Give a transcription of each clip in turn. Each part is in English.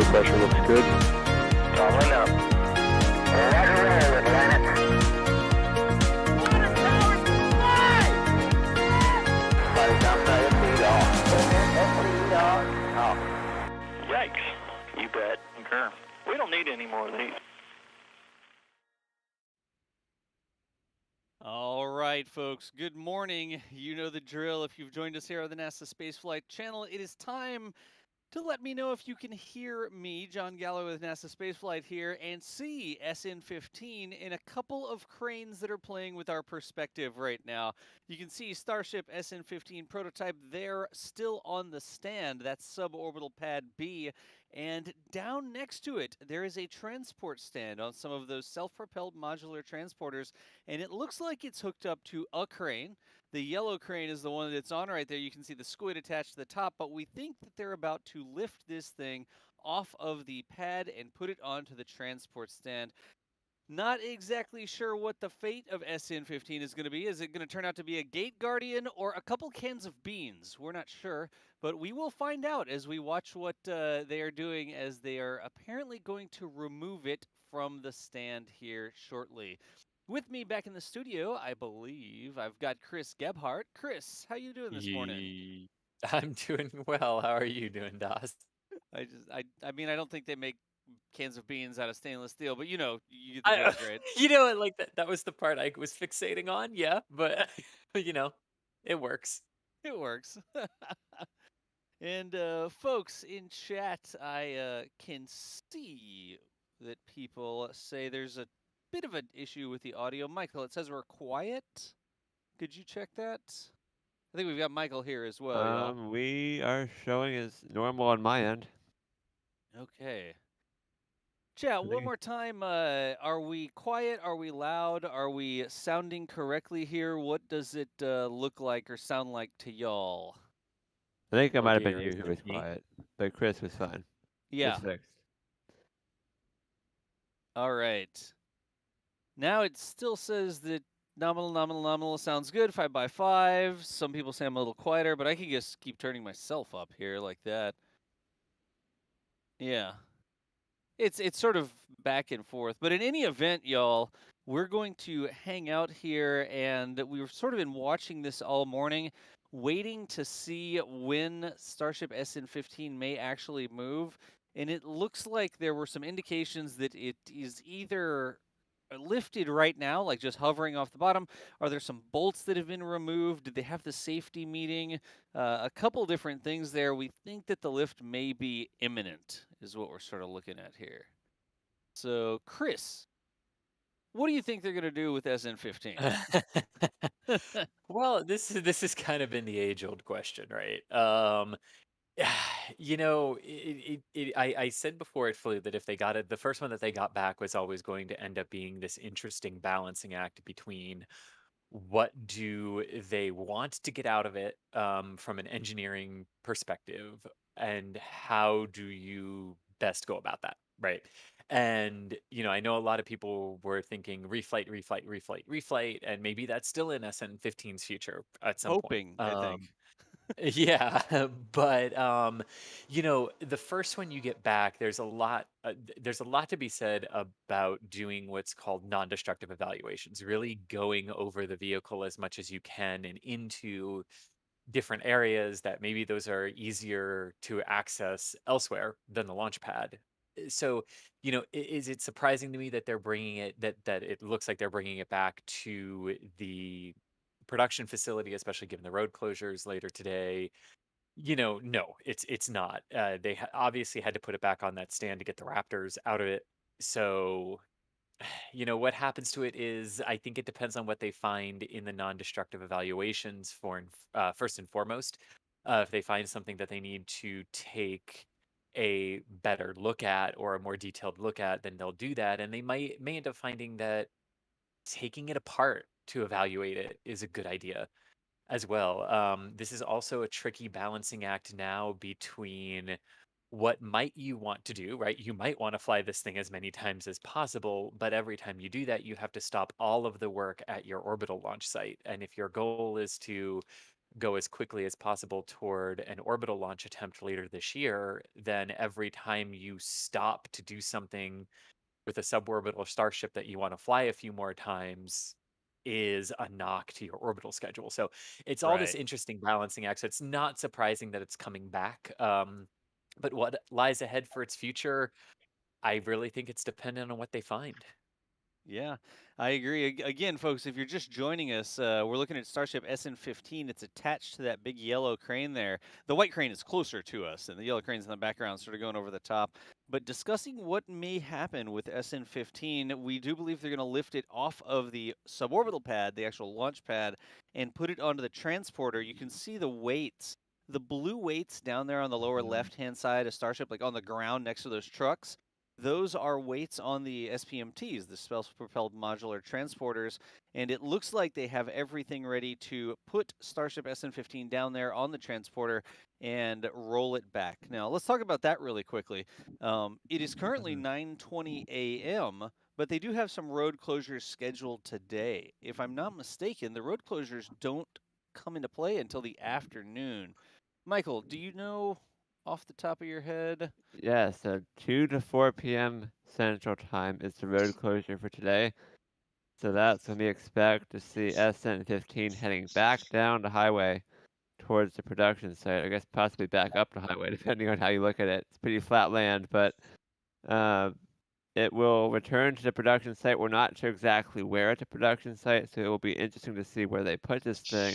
pressure looks good. Following up. Roger, roll with planet. Water tower, fly! Flight downside, lead off. Lead off. Yikes. You bet. Okay. We don't need any more of these. All right, folks. Good morning. You know the drill. If you've joined us here on the NASA Spaceflight channel, it is time to let me know if you can hear me, John Gallo with NASA Spaceflight here, and see SN15 in a couple of cranes that are playing with our perspective right now. You can see Starship SN15 prototype there still on the stand. That's Suborbital Pad B. And down next to it, there is a transport stand on some of those self-propelled modular transporters, and it looks like it's hooked up to a crane. The yellow crane is the one that's on right there. You can see the squid attached to the top, but we think that they're about to lift this thing off of the pad and put it onto the transport stand. Not exactly sure what the fate of SN15 is going to be. Is it going to turn out to be a gate guardian or a couple cans of beans? We're not sure, but we will find out as we watch what they are doing, as they are apparently going to remove it from the stand here shortly. With me back in the studio, I believe I've got Chris Gebhardt. Chris, how you doing this morning? I'm doing well. How are you doing, Das? I mean, I don't think they make cans of beans out of stainless steel, but you know, you get the I, joke, right? you know, like that was the part I was fixating on. Yeah, but you know, it works. It works. And folks in chat, I can see that people say there's a bit of an issue with the audio. Michael, it says we're quiet. Could you check that? I think we've got Michael here as well, y'all. We are showing as normal on my end. Okay. Chat, one more time. Are we quiet? Are we loud? Are we sounding correctly here? What does it look like or sound like to y'all? I think it Oh might have been dear, you is who it was me? quiet, but Chris was fine. Yeah. It's fixed. All right. Now it still says that nominal sounds good, 5 by 5. Some people say I'm a little quieter, but I can just keep turning myself up here like that. Yeah. It's sort of back and forth. But in any event, y'all, we're going to hang out here, and we've sort of been watching this all morning, waiting to see when Starship SN15 may actually move. And it looks like there were some indications that it is either lifted right now, like just hovering off the bottom. Are there some bolts that have been removed? Did they have the safety meeting? A couple different things there. We think that the lift may be imminent, is what we're sort of looking at here. So, Chris, what do you think they're going to do with SN15? Well, this has kind of been the age-old question, right? You know, I said before it flew that if they got it, the first one that they got back was always going to end up being this interesting balancing act between what do they want to get out of it from an engineering perspective, and how do you best go about that, right? And you know, I know a lot of people were thinking reflight, reflight, reflight, reflight, and maybe that's still in SN15's future at some point. Hoping, I think. Yeah, but you know, the first one you get back, there's a lot to be said about doing what's called non-destructive evaluations, really going over the vehicle as much as you can and into different areas that maybe those are easier to access elsewhere than the launch pad. So, you know, is it surprising to me that they're bringing it that it looks like they're bringing it back to the production facility, especially given the road closures later today? You know, no, it's not. They obviously had to put it back on that stand to get the Raptors out of it. So, you know, what happens to it is I think it depends on what they find in the non-destructive evaluations first and foremost. If they find something that they need to take a better look at or a more detailed look at, then they'll do that. And they may end up finding that taking it apart to evaluate it is a good idea as well. This is also a tricky balancing act now between what might you want to do, right? You might want to fly this thing as many times as possible, but every time you do that, you have to stop all of the work at your orbital launch site. And if your goal is to go as quickly as possible toward an orbital launch attempt later this year, then every time you stop to do something with a suborbital starship that you want to fly a few more times is a knock to your orbital schedule. So it's all this Right. interesting balancing act. So it's not surprising that it's coming back. But what lies ahead for its future, I really think it's dependent on what they find. Yeah, I agree. Again, folks, if you're just joining us, we're looking at Starship SN15. It's attached to that big yellow crane there. The white crane is closer to us, and the yellow crane's in the background, sort of going over the top. But discussing what may happen with SN15, we do believe they're going to lift it off of the suborbital pad, the actual launch pad, and put it onto the transporter. You can see the weights. The blue weights down there on the lower left-hand side of Starship, like on the ground next to those trucks, those are weights on the SPMTs, the Self Propelled Modular Transporters, and it looks like they have everything ready to put Starship SN15 down there on the transporter and roll it back. Now, let's talk about that really quickly. It is currently 9:20 a.m., but they do have some road closures scheduled today. If I'm not mistaken, the road closures don't come into play until the afternoon. Michael, do you know off the top of your head? Yeah, so 2 to 4 p.m. Central Time is the road closure for today. So that's when we expect to see SN15 heading back down the highway towards the production site. I guess possibly back up the highway, depending on how you look at it. It's pretty flat land, but uh, it will return to the production site. We're not sure exactly where at the production site, so it will be interesting to see where they put this thing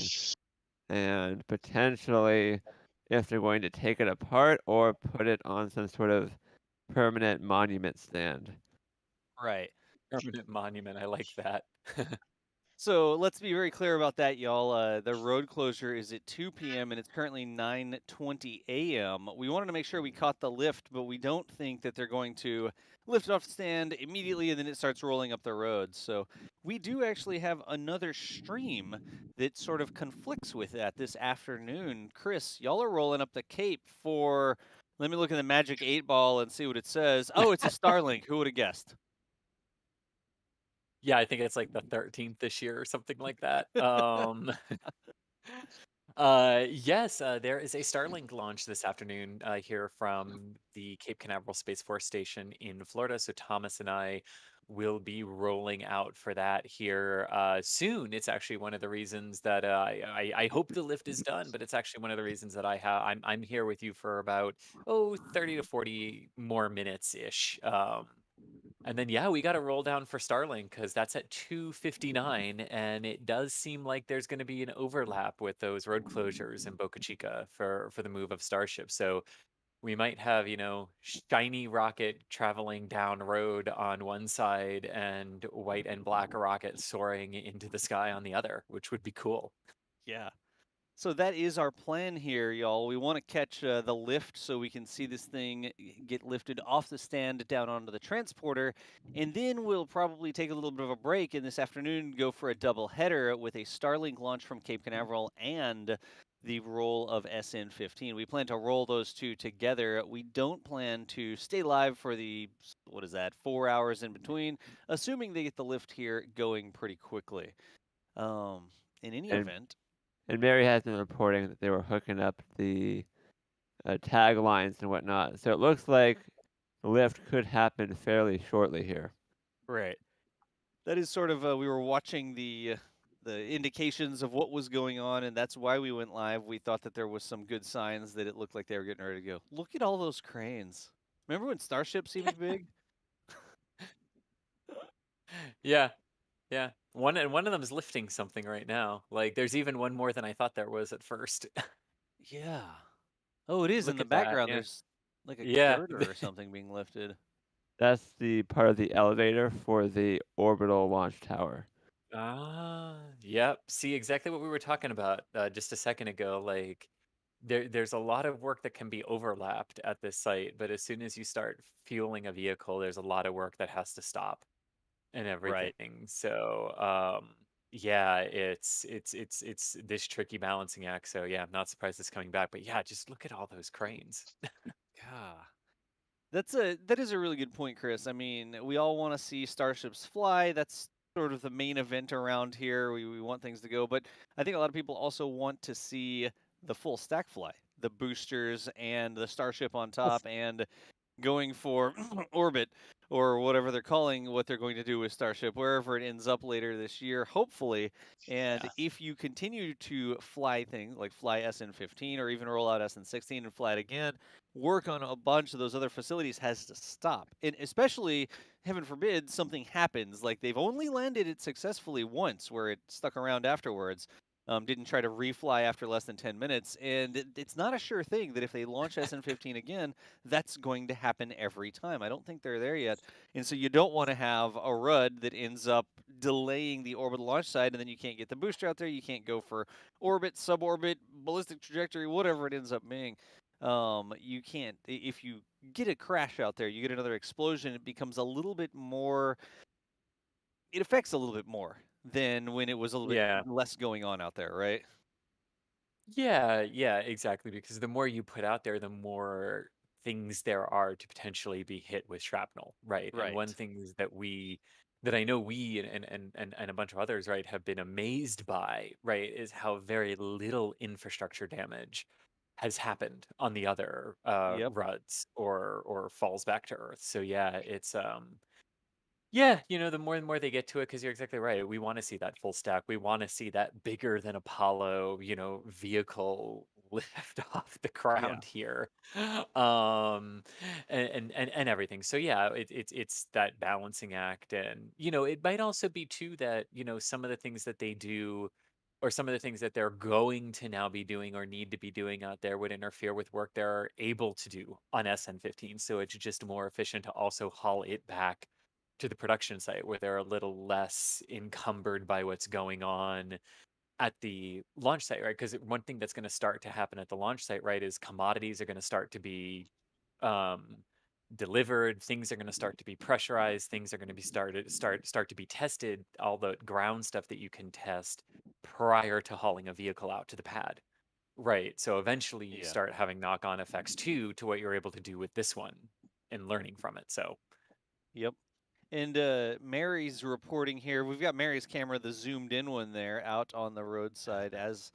and potentially if they're going to take it apart or put it on some sort of permanent monument stand. Right. Permanent monument. I like that. So let's be very clear about that, y'all. The road closure is at 2 p.m. and it's currently 9:20 a.m. We wanted to make sure we caught the lift, but we don't think that they're going to lift it off the stand immediately and then it starts rolling up the road. So we do actually have another stream that sort of conflicts with that this afternoon. Chris, y'all are rolling up the Cape for. Let me look at the Magic 8 Ball and see what it says. Oh, it's a Starlink. Who would have guessed? Yeah, I think it's like the 13th this year or something like that. Yes, there is a Starlink launch this afternoon here from the Cape Canaveral Space Force Station in Florida. So Thomas and I will be rolling out for that here soon. It's actually one of the reasons that I hope the lift is done, but it's actually one of the reasons that I'm here with you for about 30 to 40 more minutes ish. And then, yeah, we got to roll down for Starlink because that's at 2:59, and it does seem like there's going to be an overlap with those road closures in Boca Chica for the move of Starship. So we might have, shiny rocket traveling down road on one side and white and black rocket soaring into the sky on the other, which would be cool. Yeah. So that is our plan here, y'all. We want to catch the lift so we can see this thing get lifted off the stand down onto the transporter. And then we'll probably take a little bit of a break and this afternoon go for a double header with a Starlink launch from Cape Canaveral and the roll of SN15. We plan to roll those two together. We don't plan to stay live for the, what is that, 4 hours in between, assuming they get the lift here going pretty quickly. In any And event, and Mary has been reporting that they were hooking up the tag lines and whatnot. So it looks like the lift could happen fairly shortly here. right. That is sort of we were watching the indications of what was going on, and that's why we went live. We thought that there was some good signs that it looked like they were getting ready to go. Look at all those cranes. Remember when Starship seemed big? Yeah, yeah. One of them is lifting something right now. Like there's even one more than I thought there was at first. Yeah. Oh, it is in Look the at that. background. Yeah. There's like a Yeah. girder or something being lifted. That's the part of the elevator for the orbital launch tower. Yep. See exactly what we were talking about just a second ago. Like there's a lot of work that can be overlapped at this site, but as soon as you start fueling a vehicle, there's a lot of work that has to stop and Right. everything. So yeah, it's this tricky balancing act. So yeah, I'm not surprised it's coming back. But yeah, just look at all those cranes. Yeah. That is a really good point, Chris. I mean, we all want to see starships fly. That's sort of the main event around here. We want things to go, but I think a lot of people also want to see the full stack fly, the boosters and the Starship on top, and going for orbit or whatever they're calling what they're going to do with Starship, wherever it ends up later this year, hopefully. And Yeah. if you continue to fly things like fly SN15 or even roll out SN16 and fly it again, work on a bunch of those other facilities has to stop. And especially, heaven forbid, something happens. Like they've only landed it successfully once where it stuck around afterwards. Didn't try to refly after less than 10 minutes. And it's not a sure thing that if they launch SN15 again, that's going to happen every time. I don't think they're there yet. And so you don't want to have a RUD that ends up delaying the orbital launch side, and then you can't get the booster out there. You can't go for orbit, suborbit, ballistic trajectory, whatever it ends up being. You can't, if you get a crash out there, you get another explosion, it becomes a little bit more, it affects a little bit more than when it was a little bit Yeah. less going on out there, right? Yeah, exactly. Because the more you put out there, the more things there are to potentially be hit with shrapnel, right? And one Right. thing that I know we and a bunch of others, right, have been amazed by, right, is how very little infrastructure damage has happened on the other Yep. RUDs or falls back to Earth. So yeah, it's yeah, the more and more they get to it, because you're exactly right. We want to see that full stack. We want to see that bigger than Apollo, vehicle lift off the Yeah. ground here, um, and everything. So yeah, it's that balancing act, and it might also be too that some of the things that they do, or some of the things that they're going to now be doing or need to be doing out there would interfere with work they're able to do on SN15. So it's just more efficient to also haul it back to the production site where they're a little less encumbered by what's going on at the launch site, right? Because one thing that's going to start to happen at the launch site, right, is commodities are going to start to be um, delivered. Things are going to start to be pressurized. Things are going to be start to be tested. All the ground stuff that you can test prior to hauling a vehicle out to the pad. Right. So eventually you Yeah. start having knock-on effects too to what you're able to do with this one and learning from it. So Yep. And Mary's reporting here. We've got Mary's camera, the zoomed in one there, out on the roadside as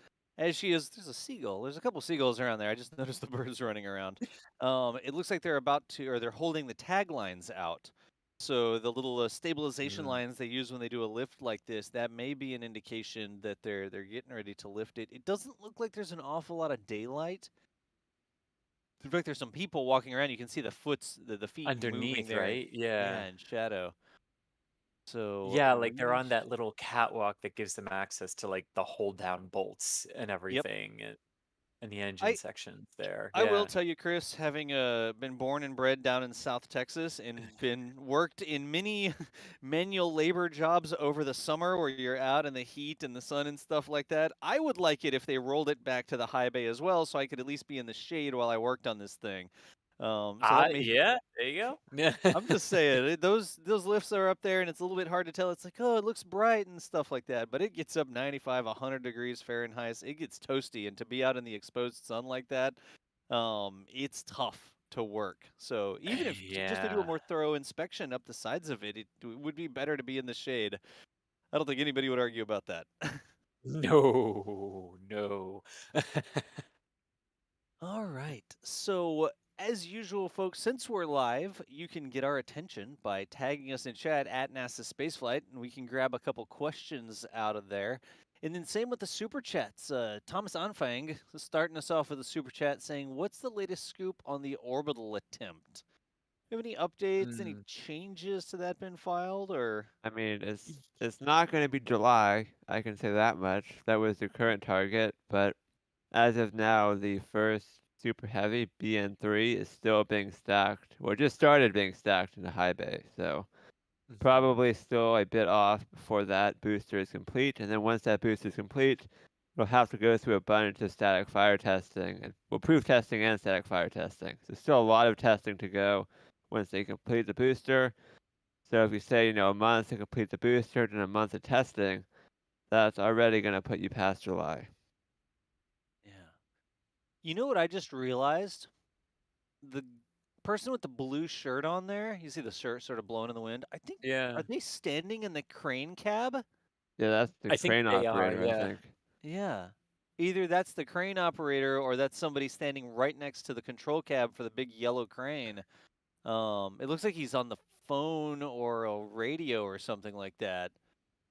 she is. There's a seagull. There's a couple seagulls around there. I just noticed the birds running around. It looks like they're about to, or they're holding the tag lines out. So the little stabilization mm, lines they use when they do a lift like this, that may be an indication that they're getting ready to lift it. It doesn't look like there's an awful lot of daylight. In fact, there's some people walking around. You can see the feet moving underneath, there. right? Yeah. Yeah, in shadow. So Yeah, like they're really, on that little catwalk that gives them access to like the hold down bolts and yep. everything and the engine I sections there. I will Yeah. tell you, Chris, having been born and bred down in South Texas and been worked in many manual labor jobs over the summer where you're out in the heat and the sun and stuff like that, I would like it if they rolled it back to the high bay as well, so I could at least be in the shade while I worked on this thing. So that may Yeah, there you go. I'm just saying those lifts are up there, and it's a little bit hard to tell. It's like, oh, it looks bright and stuff like that, but it gets up 95, 100 degrees Fahrenheit. It gets toasty, and to be out in the exposed sun like that, it's tough to work. So even if just to do a Yeah. more thorough inspection up the sides of it, it would be better to be in the shade. I don't think anybody would argue about that. No, no. All right. So, as usual, folks, since we're live, you can get our attention by tagging us in chat at NASA Spaceflight, and we can grab a couple questions out of there. And then, same with the super chats. Thomas Anfang starting us off with a super chat saying, "What's the latest scoop on the orbital attempt? Do you have any updates, any Mm. changes to that been filed, or?" I mean, it's not going to be July. I can say that much. That was the current target, but as of now, the first Super Heavy BN3 is still being stacked, or just started being stacked in the high bay. So Mhm. probably still a bit off before that booster is complete. And then once that booster is complete, it'll have to go through a bunch of static fire testing, and well, proof testing and static fire testing. So still a lot of testing to go once they complete the booster. So if you say, a month to complete the booster and a month of testing, that's already going to put you past July. Yeah. You know what I just realized? The person with the blue shirt on there, you see the shirt sort of blowing in the wind. I think, Yeah. are they standing in the crane cab? Yeah, that's the I think crane they are, operator, I yeah. think. Yeah. Either that's the crane operator or that's somebody standing right next to the control cab for the big yellow crane. It looks like he's on the phone or a radio or something like that.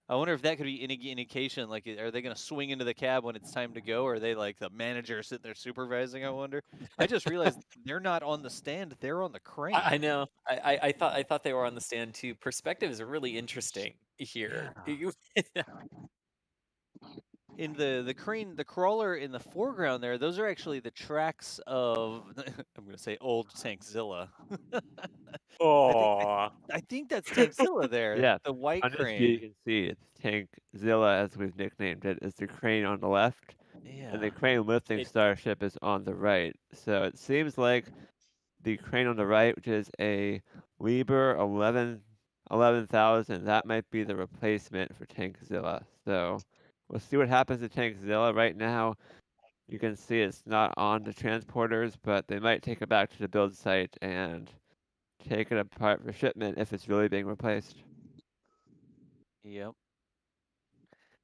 I wonder if that could be any indication. Like, are they going to swing into the cab when it's time to go? Or are they like the manager sitting there supervising? I wonder. I just realized they're not on the stand; they're on the crane. I know. I thought they were on the stand too. Perspective is really interesting here. Yeah. In the crane, the crawler in the foreground there, those are actually the tracks of I'm going to say old Tankzilla. I think I, Oh. I think that's Tankzilla there, Yeah, the white on this view you crane. can see it's Tankzilla, as we've nicknamed it, is the crane on the left, and the Yeah. crane lifting It Starship is on the right. So it seems like the crane on the right, which is a Liebherr 11,000, that might be the replacement for Tankzilla. So we'll see what happens to Tankzilla. Right now, you can see it's not on the transporters, but they might take it back to the build site and take it apart for shipment if it's really being replaced. Yep.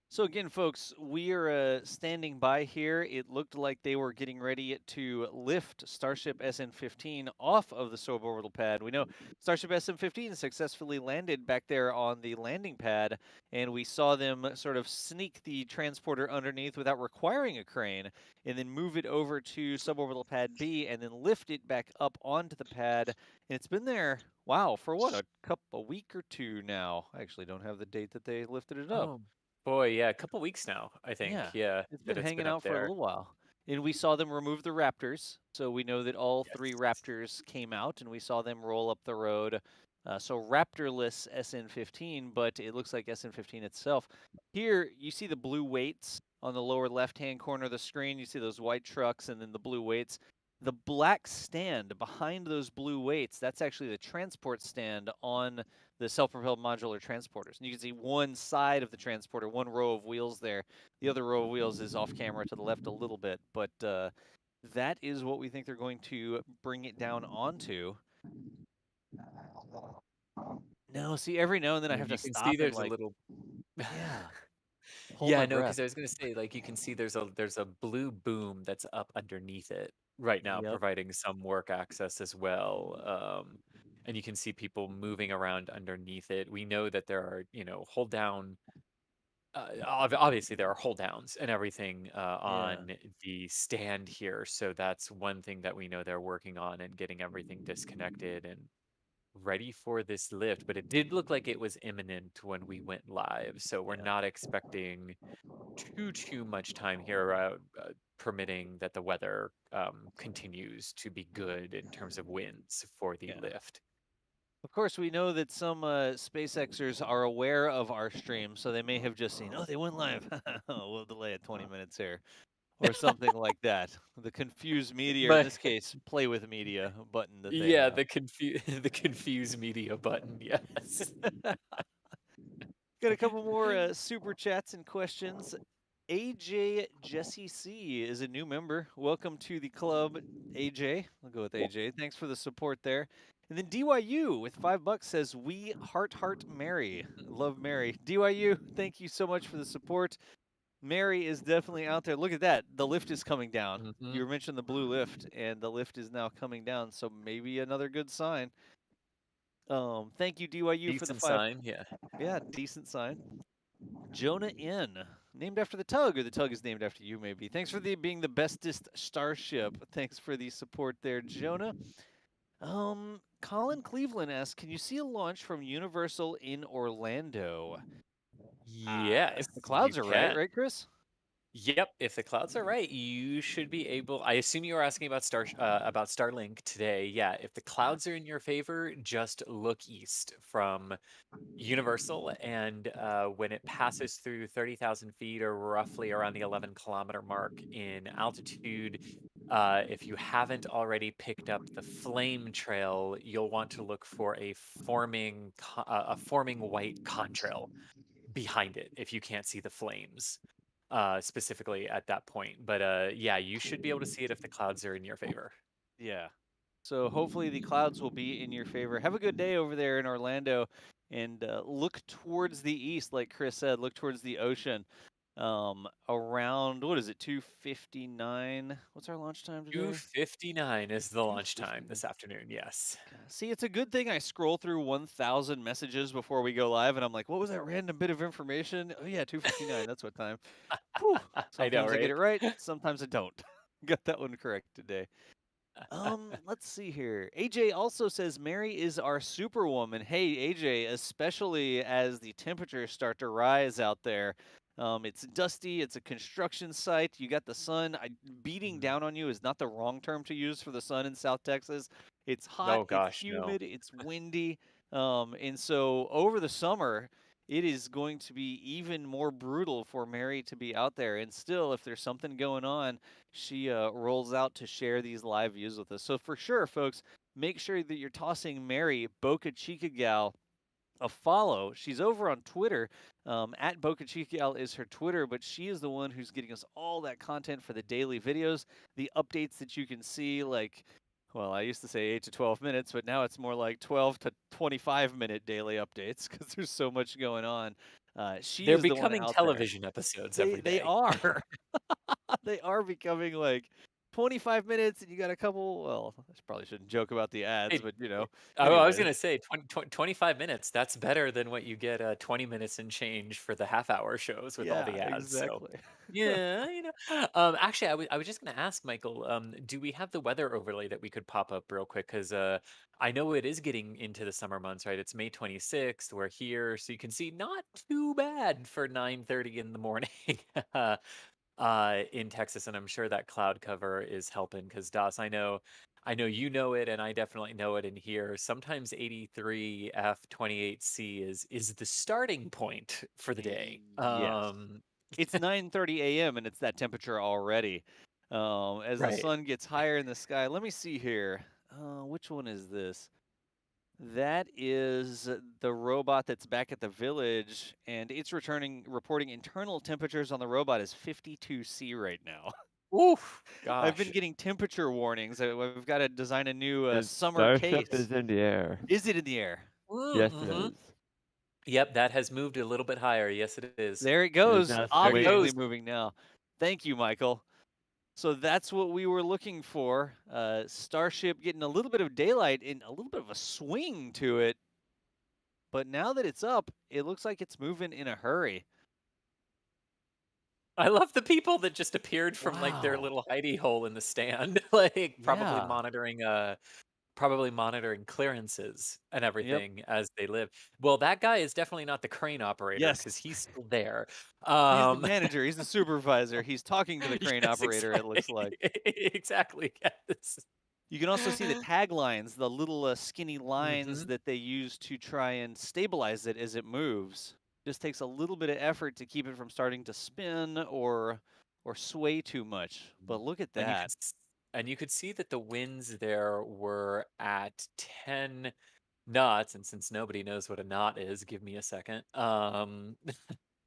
So again, folks, we are standing by here. It looked like they were getting ready to lift Starship SN15 off of the suborbital pad. We know Starship SN15 successfully landed back there on the landing pad, and we saw them sort of sneak the transporter underneath without requiring a crane, and then move it over to suborbital pad B, and then lift it back up onto the pad. And it's been there, wow, for what, a week or two now. I actually don't have the date that they lifted it up. Oh boy, yeah, a couple weeks now, I Yeah, think. Yeah, it's been that it's hanging been up out for a there. little while. And we saw them remove the Raptors. So we know that all three Yes. Raptors came out and we saw them roll up the road. So Raptorless SN15, but it looks like SN15 itself. Here, you see the blue weights on the lower left-hand corner of the screen. You see those white trucks and then the blue weights. The black stand behind those blue weights, that's actually the transport stand on the self-propelled modular transporters. And you can see one side of the transporter, one row of wheels there. The other row of wheels is off camera to the left a little bit, but that is what we think they're going to bring it down onto. No, see, every now and then I And have to you can see stop and there's a like, little yeah, hold Yeah, my no, breath. because I was gonna say, like, you can see there's a blue boom that's up underneath it right now, Yep. providing some work access as well. And you can see people moving around underneath it. We know that there are, hold down. Obviously, there are hold downs and everything Yeah. on the stand here. So that's one thing that we know they're working on and getting everything disconnected and ready for this lift. But it did look like it was imminent when we went live. So we're Yeah. not expecting too much time here, permitting that the weather continues to be good in terms of winds for the Yeah. lift. Of course, we know that some SpaceXers are aware of our stream, so they may have just seen, oh, they went live. We'll delay it 20 minutes here, or something like that. The confused media, or in But this case, play with media button that they yeah, have. the the confuse media button. Yes. Got a couple more super chats and questions. AJ Jesse C is a new member. Welcome to the club, AJ. I'll go with AJ. Thanks for the support there. And then DYU with $5 says, "We heart Mary, love Mary." DYU, thank you so much for the support. Mary is definitely out there. Look at that. The lift is coming down. Hmm. You mentioned the blue lift, and the lift is now coming down. So maybe another good sign. Thank you, DYU, for the Decent five. sign. Yeah. Yeah, decent sign. Jonah N, named after the tug, or the tug is named after you, maybe. Thanks for being the bestest starship. Thanks for the support there, Jonah. Colin Cleveland asks, can you see a launch from Universal in Orlando? Yes, If the you clouds are right, can. right, Chris? Yep, if the clouds are right, you should be able. I assume you were asking about Starlink today. Yeah, if the Yeah. clouds are in your favor, just look east from Universal, and when it passes through 30,000 feet, or roughly around the 11-kilometer mark in altitude, if you haven't already picked up the flame trail, you'll want to look for a forming white contrail behind it if you can't see the flames specifically at that point. But yeah, you should be able to see it if the clouds are in your favor. Yeah. So hopefully the clouds will be in your favor. Have a good day over there in Orlando, and look towards the east, like Chris said. Look towards the ocean. Around what is it? 2:59. What's our launch time today? 2:59 is the launch time 2:59. this afternoon. Yes. See, it's a good thing I scroll through 1,000 messages before we go live, and I'm like, what was that random bit of information? Oh yeah, 2:59. That's what time. Whew. I know, Sometimes I get right? it right. Sometimes I don't. Got that one correct today. Let's see here. AJ also says Mary is our superwoman. Hey, AJ, especially as the temperatures start to rise out there. It's dusty. It's a construction site. You got the sun. Beating Mhm. down on you is not the wrong term to use for the sun in South Texas. It's hot. Oh It's gosh, no. humid. It's windy. And so over the summer, it is going to be even more brutal for Mary to be out there. And still, if there's something going on, she rolls out to share these live views with us. So for sure, folks, make sure that you're tossing Mary Boca Chica Gal a follow. She's over on Twitter. At Boca Chica Gal is her Twitter, but she is the one who's getting us all that content for the daily videos, the updates that you can see, like, well, I used to say 8 to 12 minutes, but now it's more like 12 to 25-minute daily updates because there's so much going on. She They're is the one becoming out there. television episodes every They day. are. They are becoming like 25 minutes and you got a couple, well, I probably shouldn't joke about the ads, Hey, but I was anyways. gonna say 25 minutes. That's better than what you get 20 minutes and change for the half-hour shows with all Yeah, the ads. So, exactly. yeah, actually, I was just gonna ask Michael, do we have the weather overlay that we could pop up real quick? Because I know it is getting into the summer months, right? It's May 26th. We're here, so you can see not too bad for 9:30 in the morning. In Texas, and I'm sure that cloud cover is helping because Das, I know you know it, and I definitely know it in here. Sometimes 83 F28C is the starting point for the day. Yes. It's 9:30 a.m. and it's that temperature already. As the Right. sun gets higher in the sky, let me see here. Which one is this? That is the robot that's back at the village, and it's reporting internal temperatures on the robot is 52 C right now. Oof. I've been Gosh. getting temperature warnings. We've got to design a new And summer Starship case. is in the air. Is it in the air? Yes, it Mm-hmm. is. Yep, that has moved a little bit higher. Yes, it is. There it It is goes. now There it Obviously goes. swinging. moving now. Thank you, Michael. So that's what we were looking for. Starship getting a little bit of daylight and a little bit of a swing to it. But now that it's up, it looks like it's moving in a hurry. I love the people that just appeared from like their Wow. little hidey hole in the stand, like Yeah. probably monitoring clearances and Yep. everything as they live. Well, that guy is definitely not the crane operator because Yes. he's still there. He's the Um, manager. He's the supervisor. He's talking to the crane yes, operator, it looks exactly, like. exactly. Yes. You can also see the taglines, the little skinny lines Hmm. that they use to try and stabilize it as it moves. Just takes a little bit of effort to keep it from starting to spin or sway too much. But look at And that. you could see that the winds there were at 10 knots, and since nobody knows what a knot is, give me a second.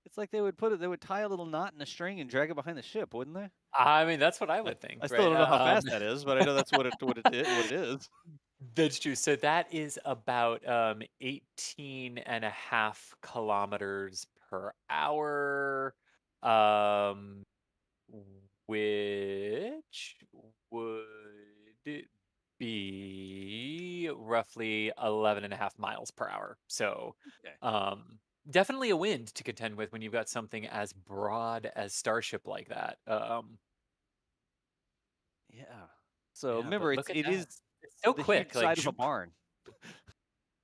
It's like they would tie a little knot in a string and drag it behind the ship, wouldn't they? I mean, that's what I I, would think, I still right? don't know how fast that is, but I know that's what it is. That's true. So that is about 18 and a half kilometers per hour, um, which would be roughly 11 and a half miles per hour. So Okay. um, definitely a wind to contend with when you've got something as broad as Starship like that. Yeah. So Yeah, remember, but it's look at it is that. It's so the quick. huge Like, side of a barn.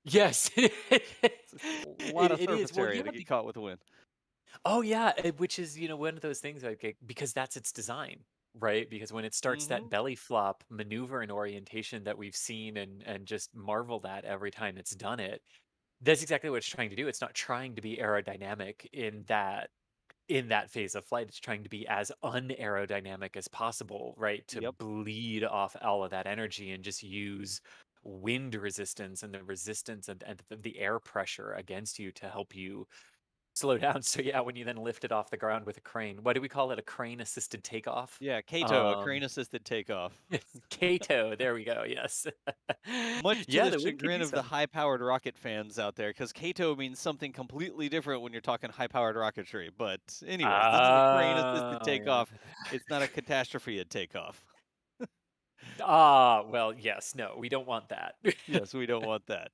yes, It's a lot of it is. surface Well, area yeah, to get caught with the wind. oh yeah, which is one of those things like because that's its design, right? Because when it starts that Mm-hmm. belly flop maneuver and orientation that we've seen and just marveled at every time it's done it, that's exactly what it's trying to do. It's not trying to be aerodynamic in that phase of flight. It's trying to be as unaerodynamic as possible, right? To Yep. bleed off all of that energy and just use wind resistance and the resistance and the air pressure against you to help you slow down. So yeah, when you then lift it off the ground with a crane, what do we call it? A crane assisted takeoff? Yeah, Kato, a crane-assisted takeoff. It's Kato. There we go. Yes. Much to Yeah, the the wind can chagrin do of the something. high-powered rocket fans out there, because Kato means something completely different when you're talking high-powered rocketry. But anyways, this is a crane-assisted Yeah. takeoff. It's not a catastrophe at takeoff. Well, yes, no, we don't want that. Yes, we don't want that.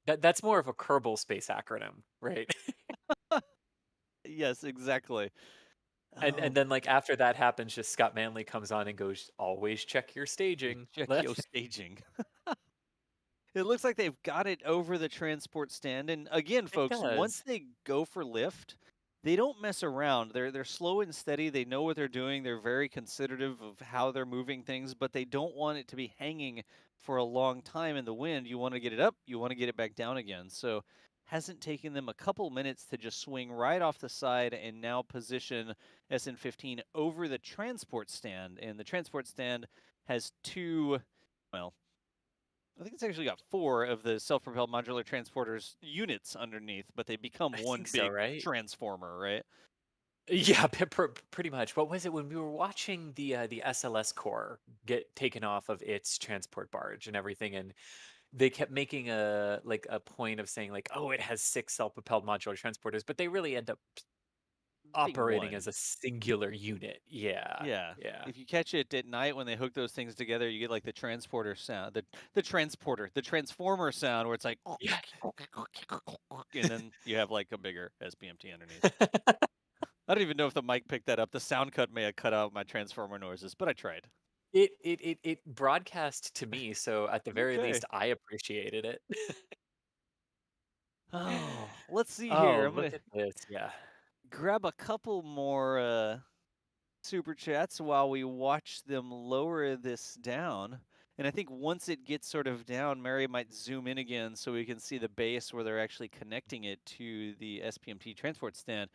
That's more of a Kerbal Space acronym, right? Yes, exactly. And then like after that happens, just Scott Manley comes on and goes, "Always check your staging." Check your staging. It looks like they've got it over the transport stand. And again, It folks, once does. they go for lift, they don't mess around. They're slow and steady. They know what they're doing. They're very considerative of how they're moving things, but they don't want it to be hanging for a long time in the wind. You want to get it up, you want to get it back down again. So hasn't taken them a couple minutes to just swing right off the side and now position SN15 over the transport stand. And the transport stand has two, well, I think it's actually got 4 of the self-propelled modular transporters units underneath, but they become I one think so, big right? transformer, right? Yeah, pretty much. What was it when we were watching the SLS core get taken off of its transport barge and everything, and they kept making a point of saying like, oh, it has 6 self-propelled modular transporters, but they really end up Being operating as one. a singular unit. Yeah, Yeah. yeah. If you catch it at night when they hook those things together, you get like the transporter sound, the transporter, the transformer sound where it's like, Yeah. and then you have like a bigger SPMT underneath. I don't even know if the mic picked that up. The sound cut may have cut out my transformer noises, but I tried. It broadcast to me, so at the very Okay. least, I appreciated it. Oh, let's see here. Oh, I'm look gonna at this. Yeah. grab a couple more super chats while we watch them lower this down. And I think once it gets sort of down, Mary might zoom in again so we can see the base where they're actually connecting it to the SPMT transport stand.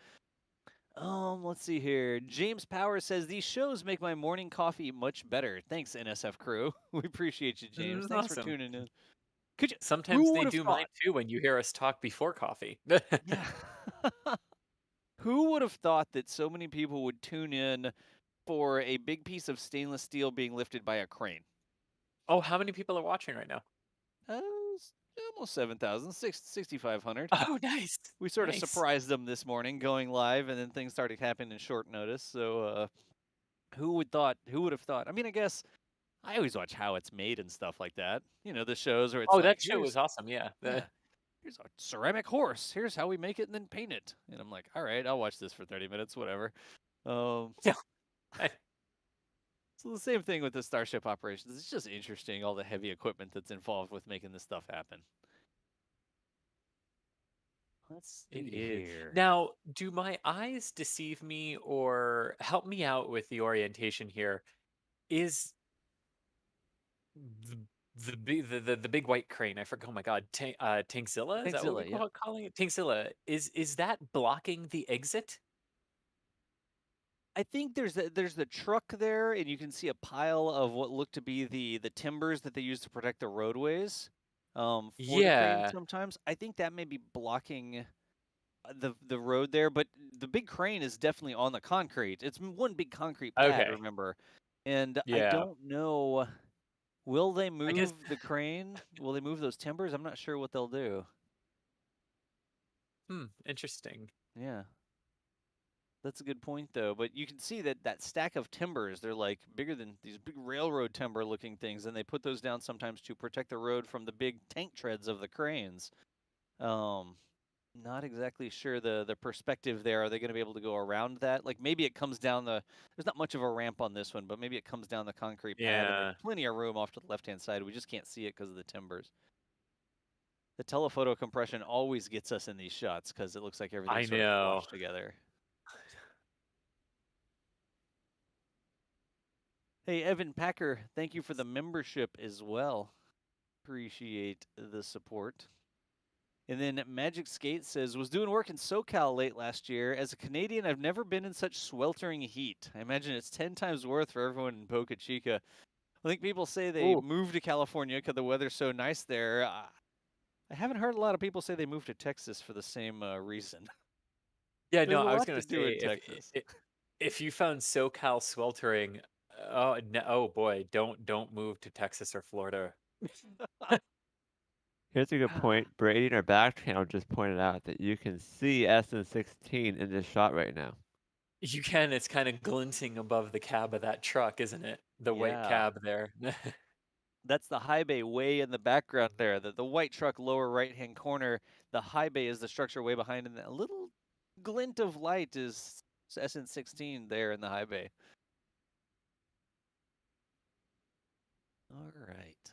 Let's see here. James Power says these shows make my morning coffee much better. Thanks, NSF crew. We appreciate you, James. Thanks for Awesome. tuning in. Could you? Sometimes Who they would have do mine thought? too when you hear us talk before coffee. Yeah. Who would have thought that so many people would tune in for a big piece of stainless steel being lifted by a crane? Oh, how many people are watching right now? Almost 7,000, 6,500. Oh, nice. We sort of Nice. surprised them this morning going live, and then things started happening in short notice. So, who would thought? Who would have thought? I mean, I guess I always watch how it's made and stuff like that. You know, the shows where it's Oh, like, that show was here's awesome. Yeah. yeah, here's a ceramic horse. Here's how we make it and then paint it. And I'm like, all right, I'll watch this for 30 minutes, whatever. Yeah. I- So the same thing with the Starship operations. It's just interesting all the heavy equipment that's involved with making this stuff happen. Let's It see is. here. Now, do my eyes deceive me or help me out with the orientation here? Is the the big white crane, I forgot, oh my god, Tankzilla? Is that what we Tankzilla, yeah. calling it? Tankzilla. Is that blocking the exit? I think there's the truck there, and you can see a pile of what look to be the timbers that they use to protect the roadways for the crane Yeah. sometimes. I think that may be blocking the road there, but the big crane is definitely on the concrete. It's one big concrete pad, Okay. remember? And I Yeah. don't know, will they I guess. move the crane? Will they move those timbers? I'm not sure what they'll do. Interesting. Yeah. That's a good point, though. But you can see that that stack of timbers, they're like bigger than these big railroad timber looking things. And they put those down sometimes to protect the road from the big tank treads of the cranes. Um, Not exactly sure the perspective there. Are they going to be able to go around that? Like maybe it comes down there's not much of a ramp on this one, but maybe it comes down the concrete pad and there's Yeah. plenty of room off to the left-hand side. We just can't see it because of the timbers. The telephoto compression always gets us in these shots because it looks like I everything's sort of know. squashed together. Hey, Evan Packer, thank you for the membership as well. Appreciate the support. And then Magic Skate says, was doing work in SoCal late last year. As a Canadian, I've never been in such sweltering heat. I imagine it's 10 times worth for everyone in Boca Chica. I think people say they Ooh. moved to California because the weather's so nice there. I haven't heard a lot of people say they moved to Texas for the same reason. Yeah, There's no, a I was lot gonna to do say in Texas. if you found SoCal sweltering, oh no, oh boy, don't move to Texas or Florida. Here's a good point. Brady in our back channel just pointed out that you can see SN16 in this shot right now. You can, it's kind of glinting above the cab of that truck, isn't it? The white Yeah. cab there. That's the high bay way in the background there. The white truck lower right hand corner. The high bay is the structure way behind, and a little glint of light is SN16 there in the high bay. All right.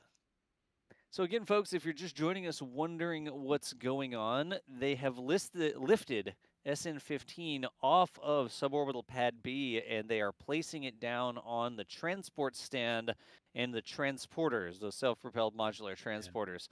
So again, folks, if you're just joining us wondering what's going on, they have lifted SN15 off of Suborbital Pad B, and they are placing it down on the transport stand and the transporters, those self-propelled modular Yeah. transporters.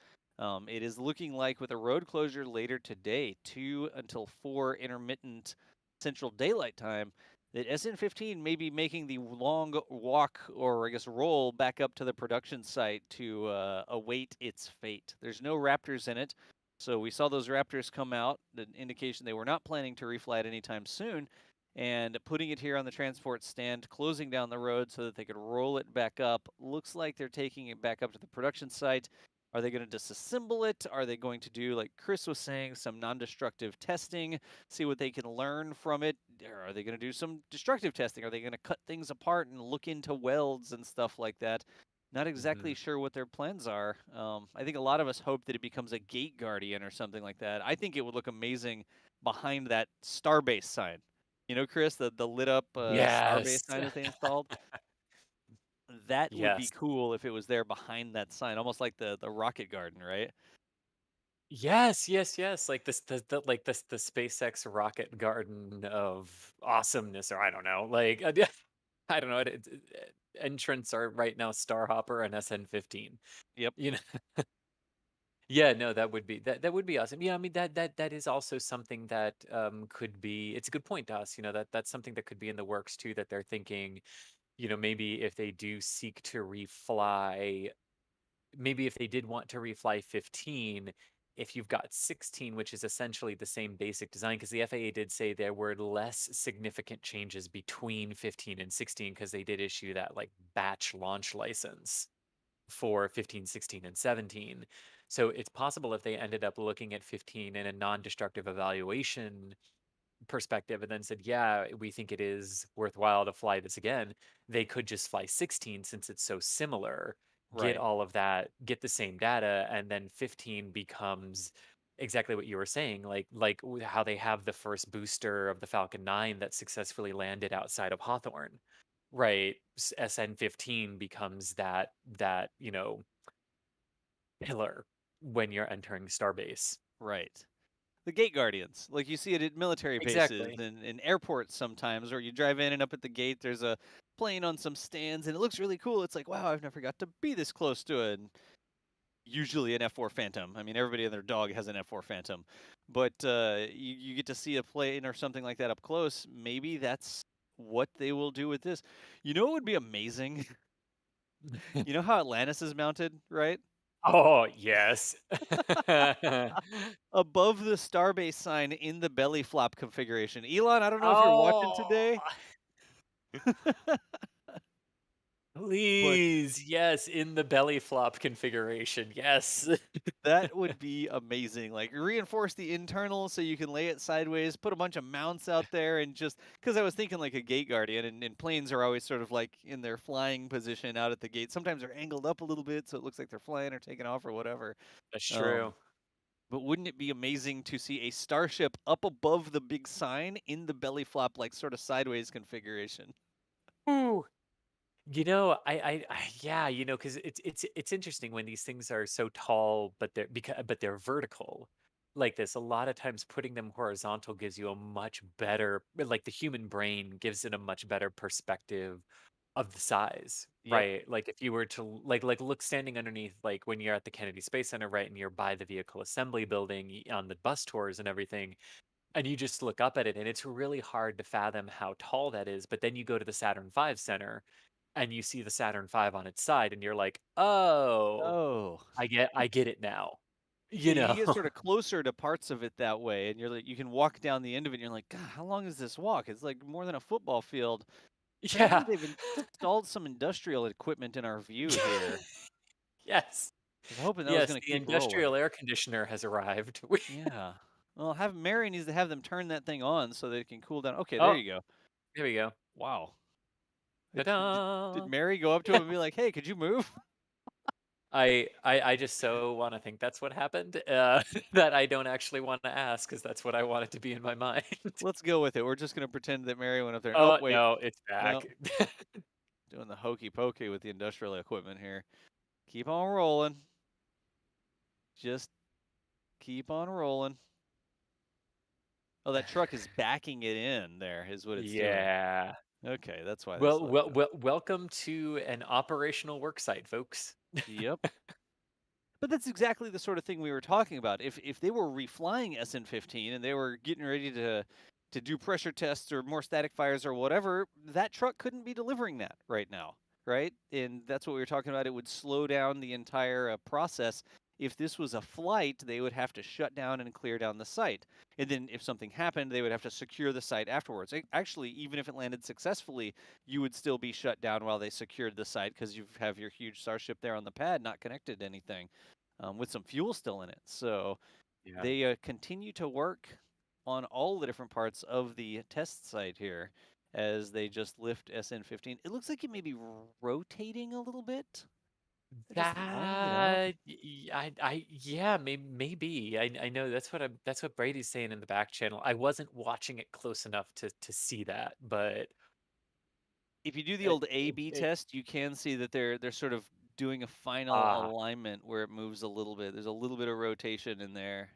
It is looking like with a road closure later today, 2 until 4 intermittent central daylight time, that SN15 may be making the long walk, or I guess roll, back up to the production site to await its fate. There's no Raptors in it, so we saw those Raptors come out, the indication they were not planning to refly it anytime soon, and putting it here on the transport stand, closing down the road so that they could roll it back up. Looks like they're taking it back up to the production site. Are they going to disassemble it? Are they going to do, like Chris was saying, some non-destructive testing, see what they can learn from it? Or are they going to do some destructive testing? Are they going to cut things apart and look into welds and stuff like that? Not exactly Mhm. sure what their plans are. I think a lot of us hope that it becomes a gate guardian or something like that. I think it would look amazing behind that Starbase sign. You know, Chris, the lit up Starbase Yes. sign that they installed. That would be Yes. cool if it was there behind that sign, almost like the rocket garden, right? Yes, yes, yes. Like this, like this, the SpaceX rocket garden of awesomeness, or I don't know. Like I don't know. Entrants are right now Starhopper and SN15. Yep. You know. Yeah, no, that would be awesome. Yeah, I mean that is also something that could be. It's a good point to us. You know that's something that could be in the works too. That they're thinking. You know, maybe if they do seek to refly, maybe if they did want to refly 15, if you've got 16, which is essentially the same basic design, because the FAA did say there were less significant changes between 15 and 16, because they did issue that like batch launch license for 15, 16, and 17. So it's possible if they ended up looking at 15 in a non-destructive evaluation perspective and then said, yeah, we think it is worthwhile to fly this again, they could just fly 16 since it's so similar, get Right. all of that, get the same data, and then 15 becomes exactly what you were saying, how they have the first booster of the Falcon 9 that successfully landed outside of Hawthorne. Right. SN15 becomes that, pillar when you're entering Starbase. Right. The gate guardians, like you see it at military bases Exactly. and in airports sometimes, or you drive in and up at the gate, there's a plane on some stands and it looks really cool. It's like, wow, I've never got to be this close to it. And usually an F4 Phantom. I mean, everybody and their dog has an F4 Phantom, but you get to see a plane or something like that up close. Maybe that's what they will do with this. You know, it would be amazing. You know how Atlantis is mounted, right? Oh, yes. Above the Starbase sign in the belly flop configuration. Elon, I don't know if you're watching Oh, today, but please. Yes, in the belly flop configuration. Yes. that would be amazing. Like reinforce the internal so you can lay it sideways, put a bunch of mounts out there and just because I was thinking like a gate guardian and planes are always sort of like in their flying position out at the gate. Sometimes they're angled up a little bit so it looks like they're flying or taking off or whatever. That's Um, true. but wouldn't it be amazing to see a Starship up above the big sign in the belly flop, like sort of sideways configuration? Ooh. Yeah, because it's interesting when these things are so tall, but they're vertical like this. A lot of times, putting them horizontal gives you a much better, like the human brain gives it a much better perspective of the size, Yep. right? Like if you were to look standing underneath, like when you're at the Kennedy Space Center, right, and you're by the vehicle assembly building on the bus tours and everything, and you just look up at it, and it's really hard to fathom how tall that is. But then you go to the Saturn V Center and you see the Saturn V on its side, and you're like, "Oh, Oh, I get it now." You You know, get sort of closer to parts of it that way, and you're like, you can walk down the end of it, and you're like, God, how long is this walk? It's like more than a football field. Apparently, yeah, they've installed some industrial equipment in our view here. yes, I was hoping that was yes. going to The keep rolling. industrial air conditioner has arrived. We- Yeah. Well, Mary needs to have them turn that thing on so that it can cool down. Okay, there oh, you go. there we go. Wow. Did Ta-da! Mary go up to him and be like, "Hey, could you move?" I just so want to think that's what happened, that I don't actually want to ask because that's what I want it to be in my mind. Let's go with it. We're just gonna pretend that Mary went up there. Oh, Oh wait. no, it's No, back. doing the hokey pokey with the industrial equipment here. Keep on rolling. Just keep on rolling. Oh, that truck is backing it in there, is what it's doing. Yeah. Okay, that's why they Well, slowed well, down. well, welcome to an operational work site, folks. Yep. But that's exactly the sort of thing we were talking about. If they were reflying SN15 and they were getting ready to do pressure tests or more static fires or whatever, that truck couldn't be delivering that right now, right? And that's what we were talking about. It would slow down the entire process. If this was a flight, they would have to shut down and clear down the site. And then if something happened, they would have to secure the site afterwards. Actually, even if it landed successfully, you would still be shut down while they secured the site because you have your huge Starship there on the pad, not connected to anything, with some fuel still in it. So Yeah. they continue to work on all the different parts of the test site here as they just lift SN15. It looks like it may be rotating a little bit. They're just lining it up. Yeah, maybe. I know that's what Brady's saying in the back channel. I wasn't watching it close enough to see that, but If you do the it, old it, A/B it test, you can see that they're sort of doing a final ah alignment where it moves a little bit. There's a little bit of rotation in there.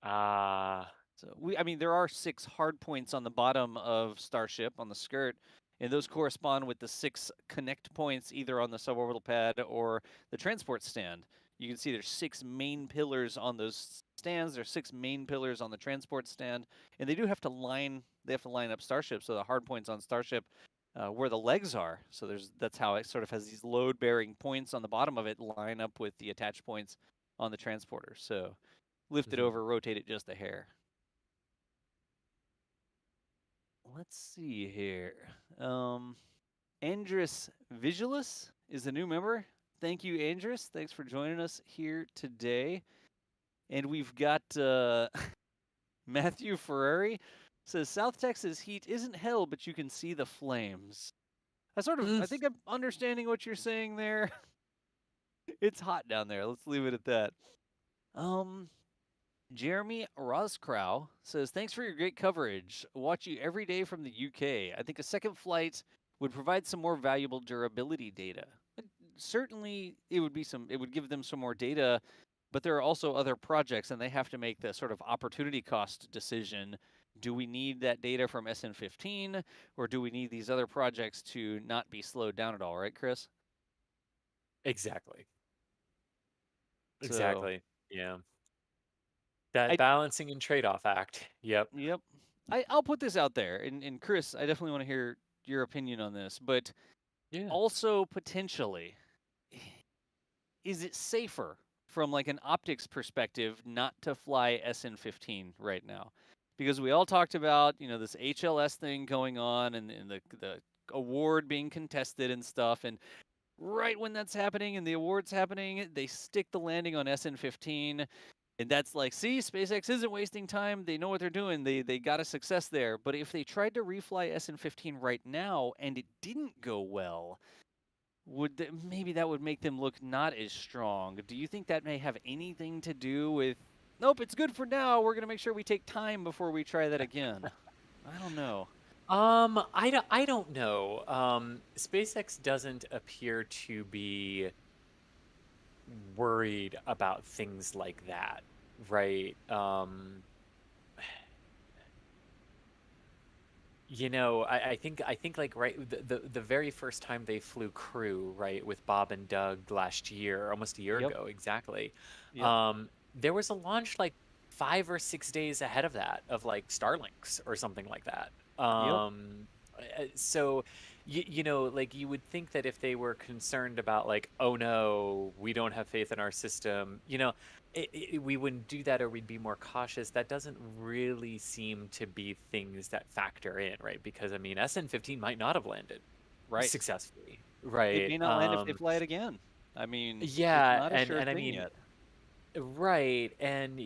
ah So I mean, there are 6 hard points on the bottom of Starship on the skirt, and those correspond with the 6 connect points either on the suborbital pad or the transport stand. You can see there's 6 main pillars on those stands. There's 6 main pillars on the transport stand, and they do have to line. They have to line up Starship, so the hard points on Starship where the legs are. So that's how it sort of has these load-bearing points on the bottom of it line up with the attached points on the transporter. So lift it mhm. over, rotate it just a hair. Let's see here. Andrus Vigilus is a new member. Thank you, Andrus. Thanks for joining us here today. And we've got Matthew Ferrari says South Texas heat isn't hell, but you can see the flames. I think I'm understanding what you're saying there. It's hot down there. Let's leave it at that. Um, Jeremy Roscrow says, thanks for your great coverage. Watch you every day from the UK. I think a second flight would provide some more valuable durability data. Certainly, it would give them some more data, but there are also other projects, and they have to make the sort of opportunity cost decision. Do we need that data from SN15, or do we need these other projects to not be slowed down at all? Right, Chris? Exactly. So, Exactly. Yeah. That I balancing and trade-off act. Yep. Yep. I'll put this out there, and Chris, I definitely want to hear your opinion on this, but Yeah. also potentially, is it safer from like an optics perspective not to fly SN15 right now? Because we all talked about, this HLS thing going on and the award being contested and stuff, and right when that's happening and the award's happening, they stick the landing on SN15. And that's like, see, SpaceX isn't wasting time. They know what they're doing. They got a success there. But if they tried to refly SN15 right now and it didn't go well, maybe that would make them look not as strong. Do you think that may have anything to do with? Nope, it's good for now. We're gonna make sure we take time before we try that again. I don't know. I don't know. SpaceX doesn't appear to be worried about things like that, right? I think like right the very first time they flew crew, right, with Bob and Doug last year, almost a year Yep. ago exactly. Yep. There was a launch like 5 or 6 days ahead of that of like Starlinks or something like that. Yep. So like you would think that if they were concerned about like, oh no, we don't have faith in our system, we wouldn't do that, or we'd be more cautious. That doesn't really seem to be things that factor in, right? Because I mean, SN15 might not have landed Right. successfully, It right? may not land if they fly it again. I mean, it's Yeah, not a sure and I thing mean, yet. right, and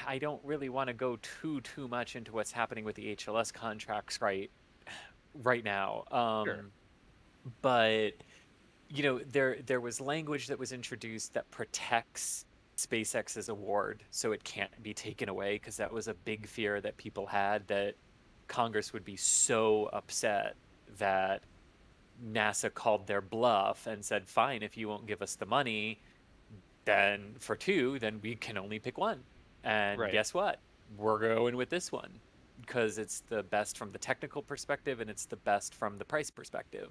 I don't really want to go too much into what's happening with the HLS contracts right now. Sure. But there was language that was introduced that protects SpaceX's award, so it can't be taken away, because that was a big fear that people had, that Congress would be so upset that NASA called their bluff and said, fine, if you won't give us the money, then for two, then we can only pick one. And Right. guess what? We're going with this one because it's the best from the technical perspective and it's the best from the price perspective.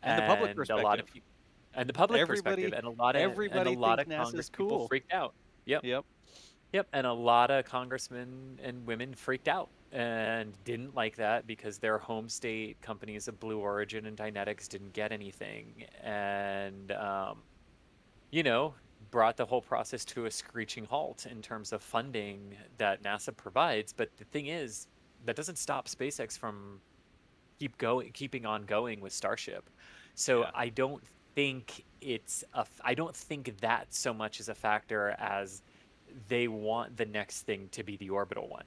And the public And a lot of perspective. people, and the public perspective, Everybody and a everybody lot thinks of NASA's Congress people cool. freaked out. Yep. Yep. Yep. And a lot of congressmen and women freaked out and didn't like that because their home state companies of Blue Origin and Dynetics didn't get anything. And, brought the whole process to a screeching halt in terms of funding that NASA provides. But the thing is, that doesn't stop SpaceX from keeping on going with Starship. So Yeah. I don't think I don't think that so much is a factor as they want the next thing to be the orbital one,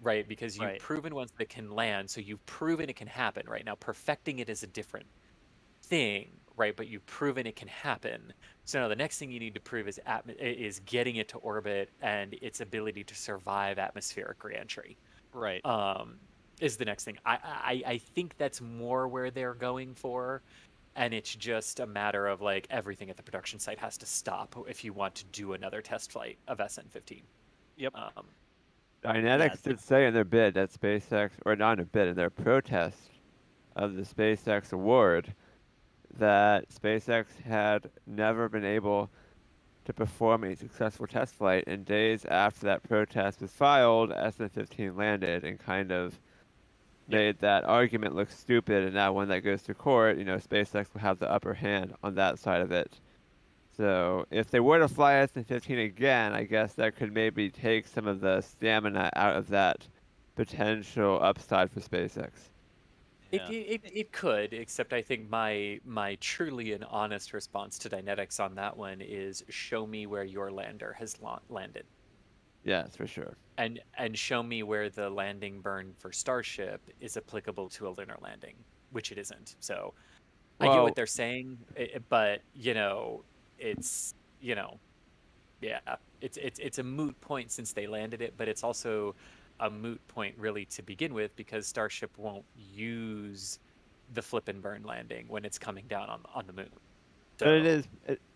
right? Because you've Right. proven once that can land, so you've proven it can happen. Right now, perfecting it is a different thing, right? But you've proven it can happen. So now the next thing you need to prove is getting it to orbit and its ability to survive atmospheric reentry. Right. Is the next thing. I think that's more where they're going for, and it's just a matter of like everything at the production site has to stop if you want to do another test flight of SN15. Yep. Dynetics did say in their bid that SpaceX, or not in a bid, in their protest of the SpaceX award, that SpaceX had never been able to perform a successful test flight, and days after that protest was filed, SN15 landed and kind of made that argument look stupid, and now when that goes to court, SpaceX will have the upper hand on that side of it. So if they were to fly SN15 again, I guess that could maybe take some of the stamina out of that potential upside for SpaceX. It could, except I think my truly and honest response to Dynetics on that one is show me where your lander has landed. Yes, for sure. And show me where the landing burn for Starship is applicable to a lunar landing, which it isn't. So I get what they're saying, but it's it's a moot point since they landed it, but it's also a moot point really to begin with because Starship won't use the flip and burn landing when it's coming down on the moon. So, but it is,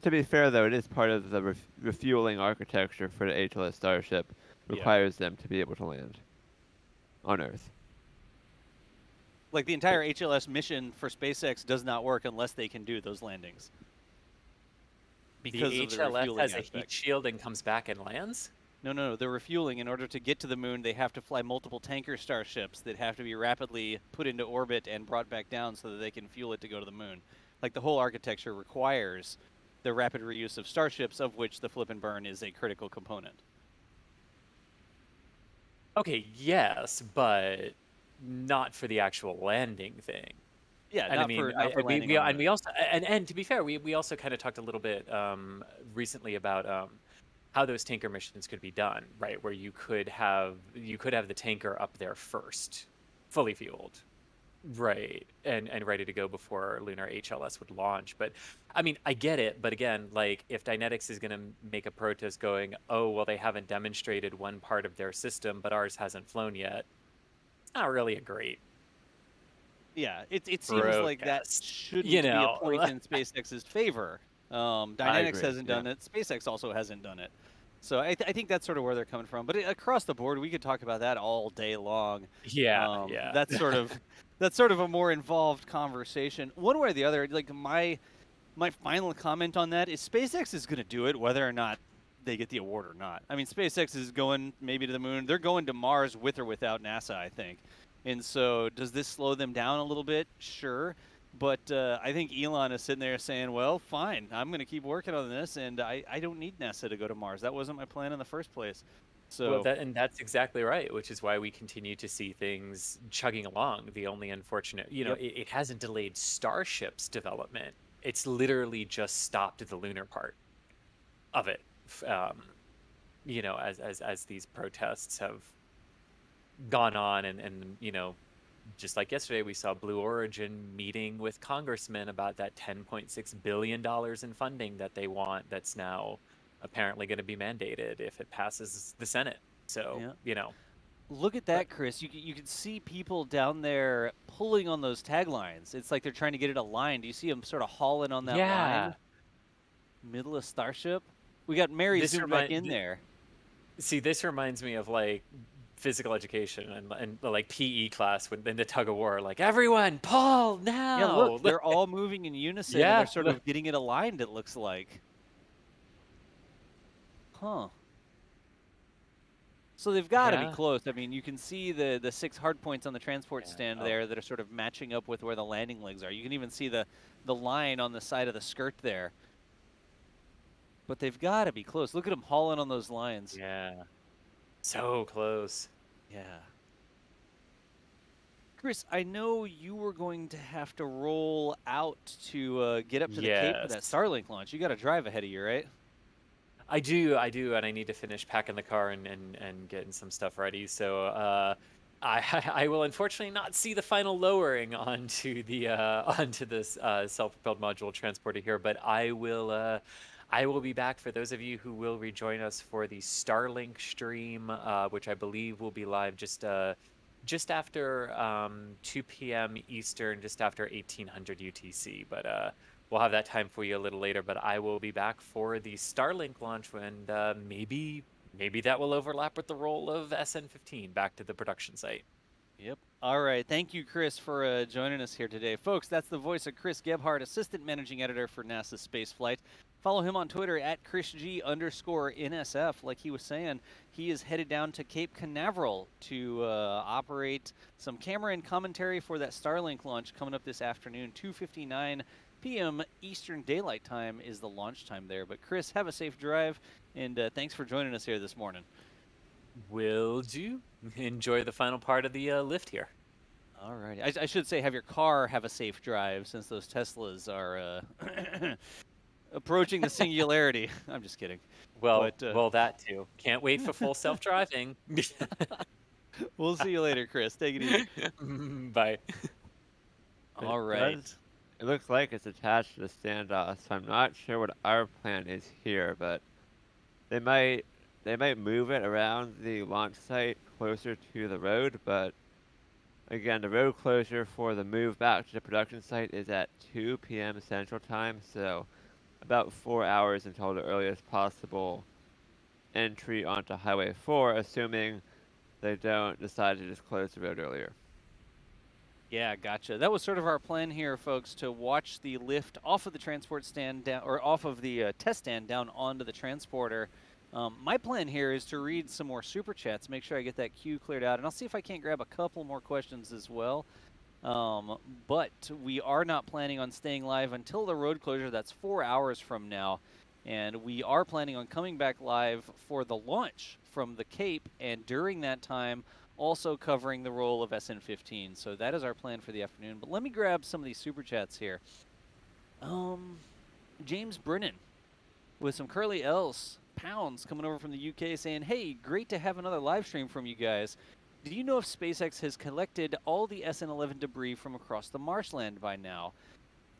to be fair though, it is part of the refueling architecture for the HLS Starship. Requires them to be able to land on Earth. Like the entire HLS mission for SpaceX does not work unless they can do those landings. Because the of the HLS refueling has aspect. a heat shield and comes back and lands? No. They're refueling. In order to get to the moon, they have to fly multiple tanker starships that have to be rapidly put into orbit and brought back down so that they can fuel it to go to the moon. Like the whole architecture requires the rapid reuse of starships, of which the flip and burn is a critical component. Okay, yes, but not for the actual landing thing. Yeah, And not I mean, for landing on the moon. we also and to be fair, we also kind of talked a little bit recently about how those tanker missions could be done, right? Where you could have the tanker up there first, fully fueled, right, and ready to go before lunar HLS would launch. But I mean, I get it, but again, like if Dynetics is going to make a protest going, oh well, they haven't demonstrated one part of their system, but ours hasn't flown yet. It's not really a great. Yeah, it seems like that shouldn't be a point in SpaceX's favor. Dynetics hasn't done it. SpaceX also hasn't done it. So I think that's sort of where they're coming from. But across the board, we could talk about that all day long. Yeah. That's sort of a more involved conversation. One way or the other, like my final comment on that is SpaceX is going to do it whether or not they get the award or not. I mean, SpaceX is going maybe to the moon. They're going to Mars with or without NASA, I think. And so does this slow them down a little bit? Sure. But I think Elon is sitting there saying, well, fine, I'm going to keep working on this, and I don't need NASA to go to Mars. That wasn't my plan in the first place. Well, So, that's exactly right, which is why we continue to see things chugging along. The only unfortunate, yep. it hasn't delayed Starship's development. It's literally just stopped the lunar part of it. As these protests have gone on, and just like yesterday, we saw Blue Origin meeting with congressmen about that $10.6 billion in funding that they want, that's now apparently going to be mandated if it passes the Senate. So, yeah. Look at that, Chris. You can see people down there pulling on those taglines. It's like they're trying to get it aligned. Do you see them sort of hauling on that line? Middle of Starship. We got Mary zoomed back in there. See, this reminds me of like physical education and like PE class when in the tug of war, like everyone pull now. Yeah, look, they're all moving in unison and they're sort of getting it aligned, it looks like. Huh. So they've got to be close. I mean, you can see the 6 hard points on the transport stand there that are sort of matching up with where the landing legs are. You can even see the line on the side of the skirt there. But they've got to be close. Look at them hauling on those lines. Yeah. So close. Yeah. Chris, I know you were going to have to roll out to get up to the Cape for that Starlink launch. You got to drive ahead of you, right? I do, and I need to finish packing the car and getting some stuff ready. So I will unfortunately not see the final lowering onto this self-propelled modular transporter here, but I will be back for those of you who will rejoin us for the Starlink stream, which I believe will be live just after 2 p.m. Eastern, just after 1800 UTC. But we'll have that time for you a little later. But I will be back for the Starlink launch, and maybe that will overlap with the roll of SN15 back to the production site. Yep. All right. Thank you, Chris, for joining us here today. Folks, that's the voice of Chris Gebhardt, Assistant Managing Editor for NASA Spaceflight. Follow him on Twitter at ChrisG_NSF. Like he was saying, he is headed down to Cape Canaveral to operate some camera and commentary for that Starlink launch coming up this afternoon. 2:59 p.m. Eastern Daylight Time is the launch time there. But Chris, have a safe drive, and thanks for joining us here this morning. Will do. Enjoy the final part of the lift here. All right. I should say have your car have a safe drive, since those Teslas are approaching the singularity. I'm just kidding. Well, that too. Can't wait for full self-driving. We'll see you later, Chris. Take it easy. Bye. All right. It looks like it's attached to the standoff, so I'm not sure what our plan is here, but they might move it around the launch site closer to the road, but again, the road closure for the move back to the production site is at 2 p.m. Central Time, so about 4 hours until the earliest possible entry onto Highway 4, assuming they don't decide to just close the road earlier. Yeah, gotcha. That was sort of our plan here, folks, to watch the lift off of the transport stand down, or off of the test stand down onto the transporter. My plan here is to read some more super chats, make sure I get that queue cleared out, and I'll see if I can't grab a couple more questions as well. But we are not planning on staying live until the road closure. That's 4 hours from now. And we are planning on coming back live for the launch from the Cape, and during that time, also covering the roll of SN15. So that is our plan for the afternoon. But let me grab some of these super chats here. James Brennan with some curly L's pounds coming over from the UK saying, hey, great to have another live stream from you guys. Do you know if SpaceX has collected all the SN11 debris from across the marshland by now?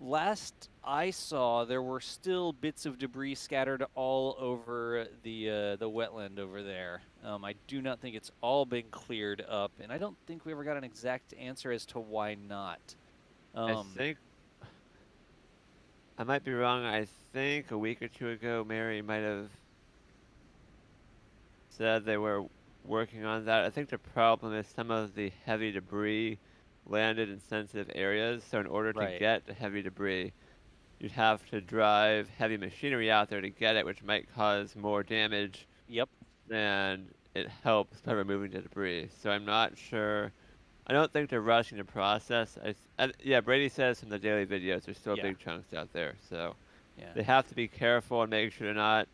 Last I saw, there were still bits of debris scattered all over the wetland over there. I do not think it's all been cleared up, and I don't think we ever got an exact answer as to why not. I think, I might be wrong, I think a week or two ago, Mary might have said they were working on that. I think the problem is some of the heavy debris landed in sensitive areas, so in order to get the heavy debris, you'd have to drive heavy machinery out there to get it, which might cause more damage than it helps by removing the debris. So I'm not sure I don't think they're rushing the process. Yeah, Brady says in the daily videos there's still Yeah. big chunks out there, so Yeah. they have to be careful and make sure they're not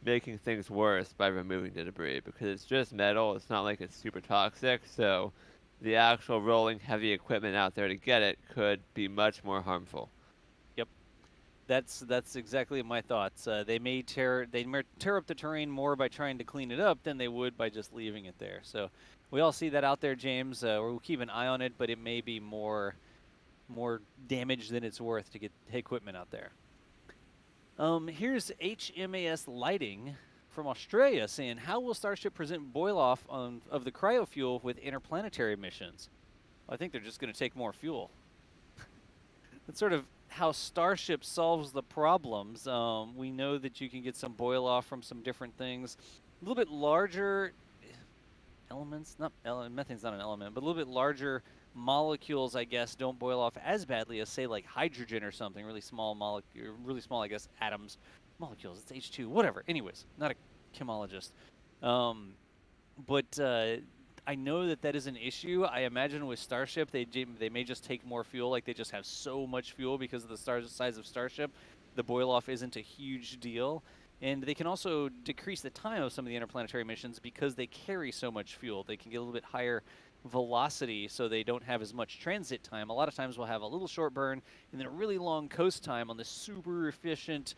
making things worse by removing the debris because it's just metal. It's not like it's super toxic, so the actual rolling heavy equipment out there to get it could be much more harmful. Yep. That's exactly my thoughts. They may tear up the terrain more by trying to clean it up than they would by just leaving it there. So we all see that out there, James. We'll keep an eye on it, but it may be more damage than it's worth to get equipment out there. Here's HMAS Lighting from Australia saying, how will Starship present boil-off of the cryofuel with interplanetary missions? Well, I think they're just going to take more fuel. That's sort of how Starship solves the problems. We know that you can get some boil-off from some different things. A little bit larger elements, methane's not an element, but a little bit larger molecules, I guess, don't boil off as badly as, say, like hydrogen or something. Really small I guess, atoms, molecules. It's H2, whatever. Anyways, not a chemologist, but I know that is an issue. I imagine with Starship, they may just take more fuel. Like they just have so much fuel because of the size of Starship. The boil off isn't a huge deal. And they can also decrease the time of some of the interplanetary missions because they carry so much fuel. They can get a little bit higher velocity so they don't have as much transit time. A lot of times we'll have a little short burn and then a really long coast time on this super efficient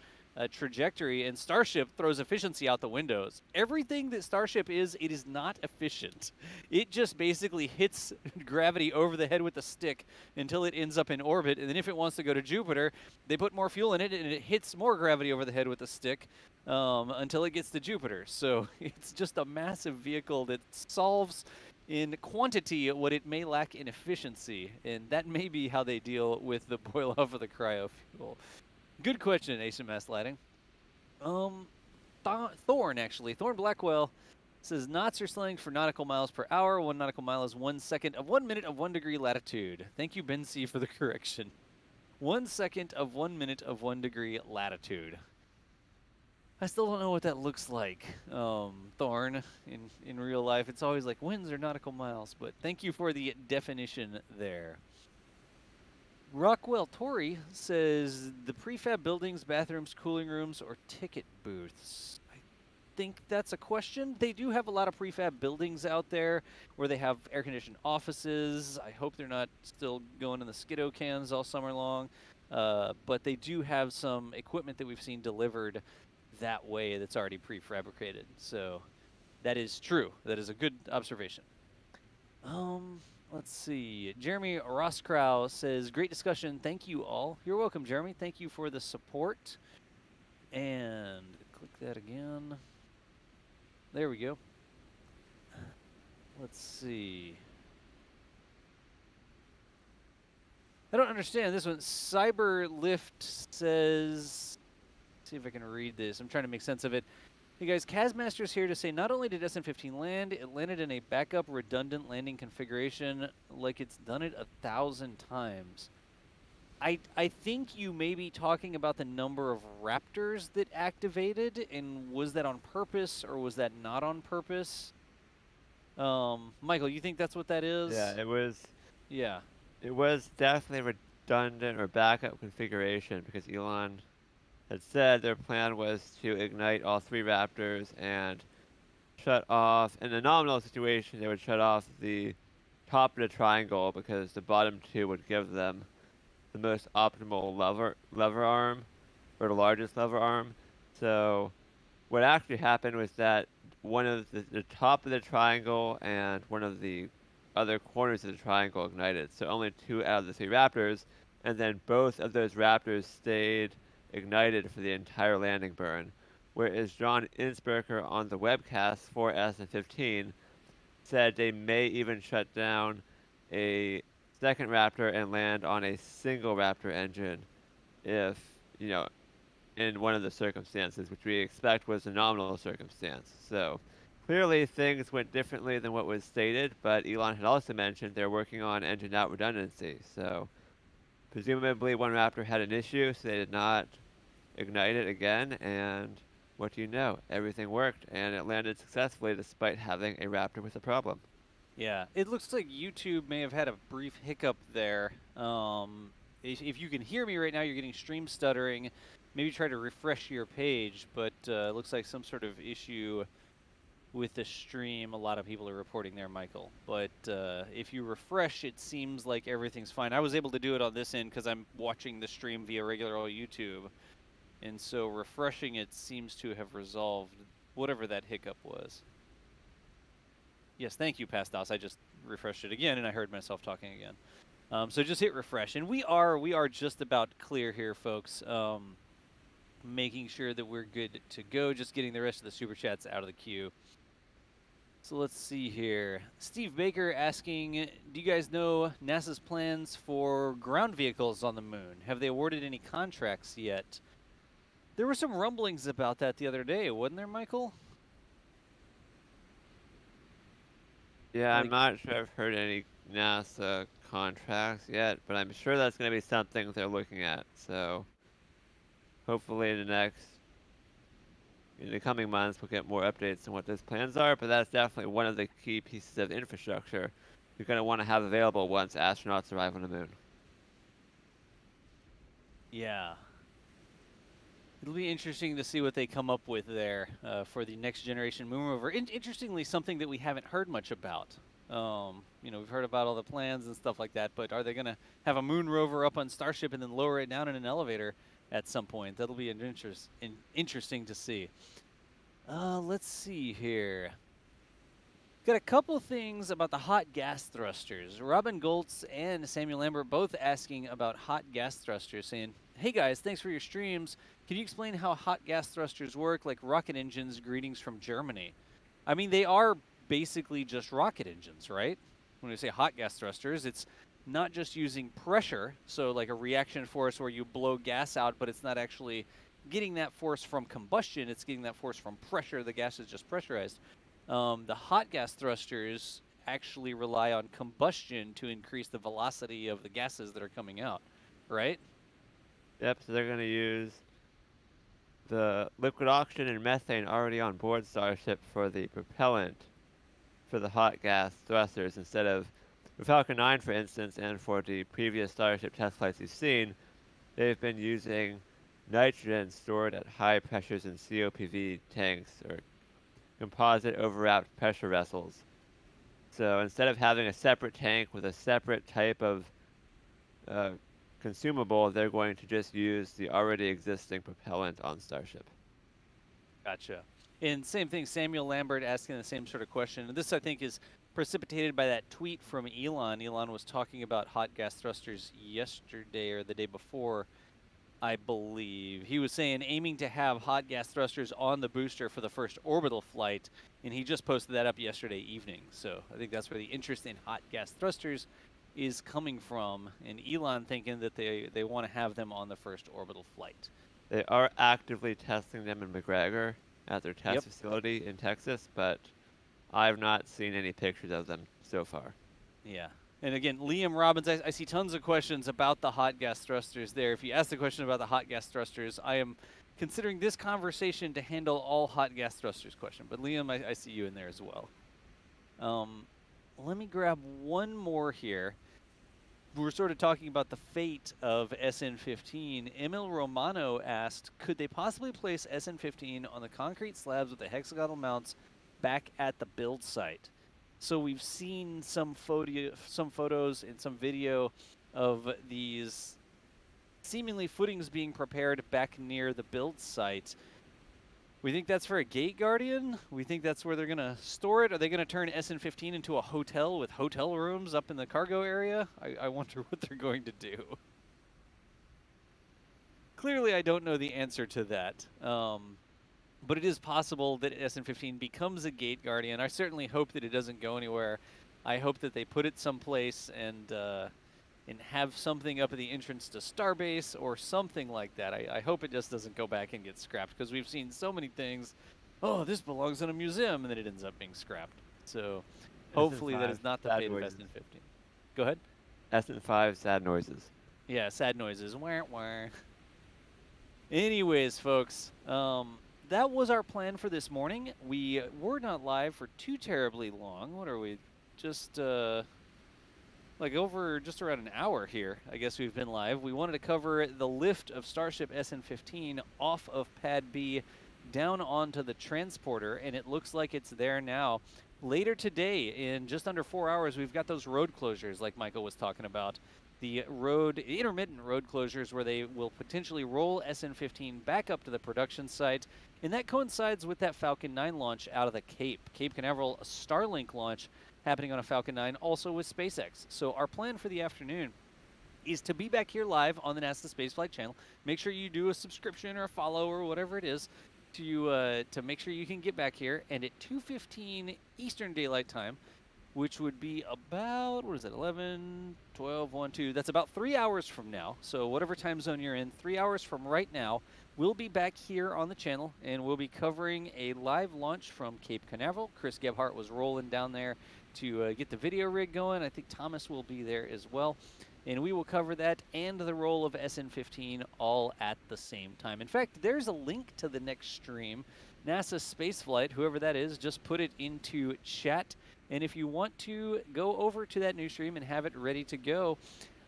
trajectory, and Starship throws efficiency out the windows. Everything that Starship is, it is not efficient. It just basically hits gravity over the head with a stick until it ends up in orbit, and then if it wants to go to Jupiter, they put more fuel in it, and it hits more gravity over the head with a stick until it gets to Jupiter. So it's just a massive vehicle that solves in quantity what it may lack in efficiency, and that may be how they deal with the boil-off of the cryofuel. Good question, HMS Lighting. Thorn, actually. Thorn Blackwell says, knots are slang for nautical miles per hour. 1 nautical mile is 1 second of 1 minute of 1 degree latitude. Thank you, Ben C., for the correction. 1 second of 1 minute of 1 degree latitude. I still don't know what that looks like, Thorn, in real life. It's always like winds or nautical miles, but thank you for the definition there. Rockwell Torrey says the prefab buildings, bathrooms, cooling rooms, or ticket booths. I think that's a question. They do have a lot of prefab buildings out there where they have air-conditioned offices. I hope they're not still going in the Skidoo cans all summer long. But they do have some equipment that we've seen delivered that way that's already prefabricated. So that is true. That is a good observation. Let's see. Jeremy Roskrow says, great discussion. Thank you all. You're welcome, Jeremy. Thank you for the support. And click that again. There we go. Let's see. I don't understand this one. Cyberlift says, let's see if I can read this. I'm trying to make sense of it. Hey guys, Kazmaster's here to say not only did SN15 land, it landed in a backup redundant landing configuration like it's done it 1,000 times. I think you may be talking about the number of Raptors that activated, and was that on purpose or was that not on purpose? Michael, you think that's what that is? Yeah, it was. Yeah. It was definitely redundant or backup configuration because Elon had said their plan was to ignite all 3 Raptors and shut off, in a nominal situation, they would shut off the top of the triangle because the bottom 2 would give them the most optimal lever arm, or the largest lever arm. So what actually happened was that one of the top of the triangle and one of the other corners of the triangle ignited. So only 2 out of the 3 Raptors, and then both of those Raptors stayed ignited for the entire landing burn, whereas John Innsbrucker on the webcast for SN15 said they may even shut down a second Raptor and land on a single Raptor engine if, in one of the circumstances, which we expect was a nominal circumstance. So clearly things went differently than what was stated, but Elon had also mentioned they're working on engine out redundancy. So presumably one Raptor had an issue, so they did not ignite it again, and what do you know? Everything worked, and it landed successfully despite having a Raptor with a problem. Yeah, it looks like YouTube may have had a brief hiccup there. If you can hear me right now, you're getting stream stuttering. Maybe try to refresh your page, but it looks like some sort of issue with the stream. A lot of people are reporting there, Michael. But if you refresh, it seems like everything's fine. I was able to do it on this end because I'm watching the stream via regular old YouTube. And so refreshing it seems to have resolved whatever that hiccup was. Yes, thank you, Pastos. I just refreshed it again, and I heard myself talking again. So just hit refresh, and we are just about clear here, folks. Making sure that we're good to go. Just getting the rest of the super chats out of the queue. So let's see here. Steve Baker asking, do you guys know NASA's plans for ground vehicles on the moon? Have they awarded any contracts yet? There were some rumblings about that the other day, wasn't there, Michael? Yeah, I'm not sure I've heard any NASA contracts yet, but I'm sure that's going to be something they're looking at. So hopefully in the coming months we'll get more updates on what those plans are, but that's definitely one of the key pieces of infrastructure you're going to want to have available once astronauts arrive on the moon. Yeah. It'll be interesting to see what they come up with there for the next generation moon rover. Interestingly, something that we haven't heard much about. We've heard about all the plans and stuff like that, but are they going to have a moon rover up on Starship and then lower it down in an elevator at some point? That'll be interesting to see. Let's see here. Got a couple things about the hot gas thrusters. Robin Goltz and Samuel Lambert both asking about hot gas thrusters, saying, hey guys, thanks for your streams. Can you explain how hot gas thrusters work, like rocket engines? Greetings from Germany. I mean, they are basically just rocket engines, right? When we say hot gas thrusters, it's not just using pressure, so like a reaction force where you blow gas out, but it's not actually getting that force from combustion, it's getting that force from pressure. The gas is just pressurized. The hot gas thrusters actually rely on combustion to increase the velocity of the gases that are coming out, right? Yep, so they're going to use the liquid oxygen and methane already on board Starship for the propellant for the hot gas thrusters instead of for Falcon 9, for instance, and for the previous Starship test flights we've seen, they've been using nitrogen stored at high pressures in COPV tanks, or composite overwrapped pressure vessels. So instead of having a separate tank with a separate type of consumable, they're going to just use the already existing propellant on Starship. Gotcha. And same thing, Samuel Lambert asking the same sort of question. And this, I think, is precipitated by that tweet from Elon. Elon was talking about hot gas thrusters yesterday or the day before, I believe. He was saying aiming to have hot gas thrusters on the booster for the first orbital flight, and he just posted that up yesterday evening. So I think that's where the interest in hot gas thrusters is coming from, and Elon thinking that they want to have them on the first orbital flight. They are actively testing them in McGregor at their test facility in Texas, but I've not seen any pictures of them so far. Yeah. And again, Liam Robbins, I see tons of questions about the hot gas thrusters there. If you ask the question about the hot gas thrusters, I am considering this conversation to handle all hot gas thrusters question. But Liam, I see you in there as well. Let me grab one more here. We're sort of talking about the fate of SN15. Emil Romano asked, could they possibly place SN15 on the concrete slabs with the hexagonal mounts back at the build site? So we've seen some photos and some video of these seemingly footings being prepared back near the build site. We think that's for a gate guardian. We think that's where they're going to store it. Are they going to turn SN15 into a hotel with hotel rooms up in the cargo area? I wonder what they're going to do. Clearly, I don't know the answer to that. But it is possible that SN15 becomes a gate guardian. I certainly hope that it doesn't go anywhere. I hope that they put it someplace and have something up at the entrance to Starbase or something like that. I hope it just doesn't go back and get scrapped, because we've seen so many things. Oh, this belongs in a museum, and then it ends up being scrapped. So hopefully that is not the fate of SN15. Go ahead. SN5, sad noises. Yeah, sad noises. Wah, wah. Anyways, folks, that was our plan for this morning. We were not live for too terribly long. What are we? just like over just around an hour here. I guess we've been live. We wanted to cover the lift of Starship SN15 off of Pad B down onto the transporter, and it looks like it's there now. Later today, in just under 4 hours, we've got those road closures like Michael was talking about. The intermittent road closures where they will potentially roll SN15 back up to the production site, and that coincides with that Falcon 9 launch out of the Cape Canaveral Starlink launch happening on a Falcon 9, also with SpaceX. So our plan for the afternoon is to be back here live on the NASA Spaceflight channel. Make sure you do a subscription or a follow or whatever it is to make sure you can get back here. And at 2:15 Eastern Daylight Time, which would be about, 11, 12, 1, 2, that's about 3 hours from now. So whatever time zone you're in, 3 hours from right now, we'll be back here on the channel, and we'll be covering a live launch from Cape Canaveral. Chris Gebhardt was rolling down there to get the video rig going. I think Thomas will be there as well. And we will cover that and the roll of SN15 all at the same time. In fact, there's a link to the next stream. NASASpaceflight, whoever that is, just put it into chat. And if you want to go over to that new stream and have it ready to go,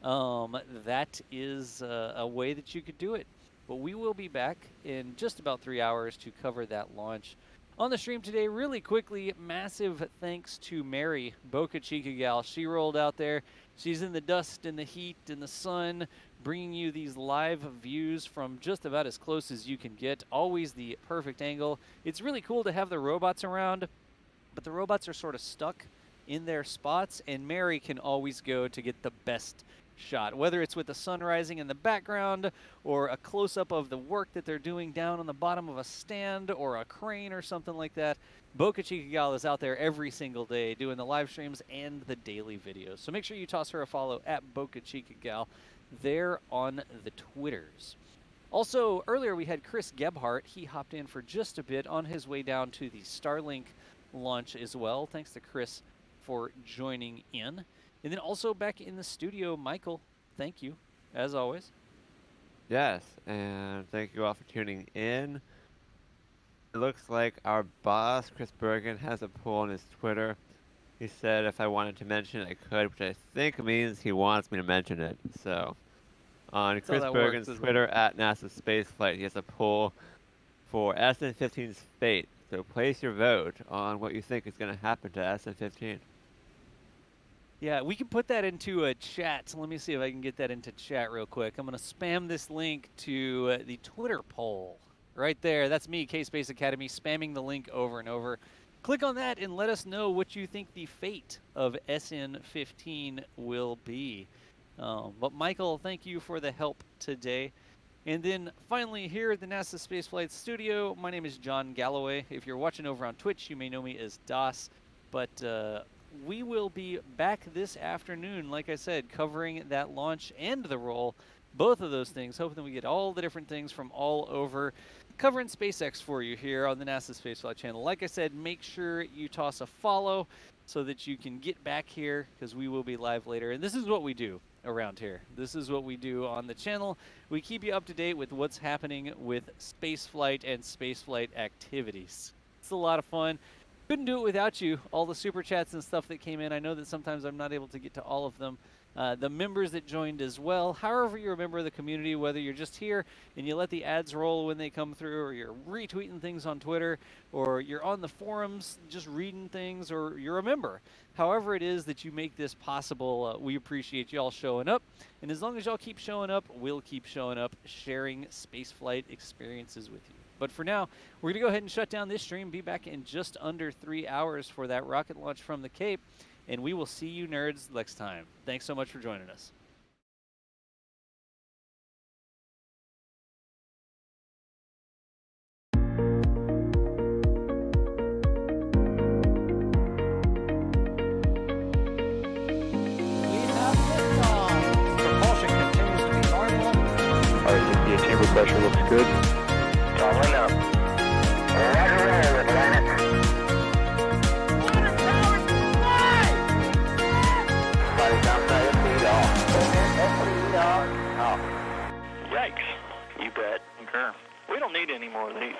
that is a way that you could do it. But we will be back in just about 3 hours to cover that launch. On the stream today, really quickly, massive thanks to Mary, Boca Chica gal. She rolled out there. She's in the dust and the heat and the sun, bringing you these live views from just about as close as you can get. Always the perfect angle. It's really cool to have the robots around, but the robots are sort of stuck in their spots, and Mary can always go to get the best shot, whether it's with the sun rising in the background or a close-up of the work that they're doing down on the bottom of a stand or a crane or something like that. Boca Chica gal is out there every single day doing the live streams and the daily videos. So make sure you toss her a follow at Boca Chica gal there on the Twitters. Also, earlier we had Chris Gebhardt. He hopped in for just a bit on his way down to the Starlink launch as well. Thanks to Chris for joining in. And then also back in the studio, Michael, thank you, as always. Yes, and thank you all for tuning in. It looks like our boss, Chris Bergen, has a poll on his Twitter. He said if I wanted to mention it, I could, which I think means he wants me to mention it. So, on Chris Bergen's Twitter, at NASASpaceflight, he has a poll for SN15's fate. So place your vote on what you think is going to happen to SN15. Yeah, we can put that into a chat. So let me see if I can get that into chat real quick. I'm going to spam this link to the Twitter poll. Right there, that's me, K-Space Academy, spamming the link over and over. Click on that and let us know what you think the fate of SN15 will be. But Michael, thank you for the help today. And then finally here at the NASA Spaceflight Studio, my name is John Galloway. If you're watching over on Twitch, you may know me as DOS. But we will be back this afternoon, like I said, covering that launch and the roll. Both of those things, hoping that we get all the different things from all over, covering SpaceX for you here on the NASA Spaceflight channel. Like I said, make sure you toss a follow so that you can get back here, because we will be live later. And this is what we do around here. This is what we do on the channel. We keep you up to date with what's happening with spaceflight and spaceflight activities. It's a lot of fun. Couldn't do it without you. All the super chats and stuff that came in. I know that sometimes I'm not able to get to all of them. The members that joined as well. However you're a member of the community, whether you're just here and you let the ads roll when they come through, or you're retweeting things on Twitter, or you're on the forums just reading things, or you're a member. However it is that you make this possible, we appreciate y'all showing up. And as long as y'all keep showing up, we'll keep showing up, sharing spaceflight experiences with you. But for now, we're going to go ahead and shut down this stream, be back in just under 3 hours for that rocket launch from the Cape, and we will see you nerds next time. Thanks so much for joining us. Propulsion continues to be normal. RCP chamber pressure looks good. Following up. Roger, roll, Atlantic. Water towers fly! Flight outside FP off. Yikes. You bet. Concur. We don't need any more of these.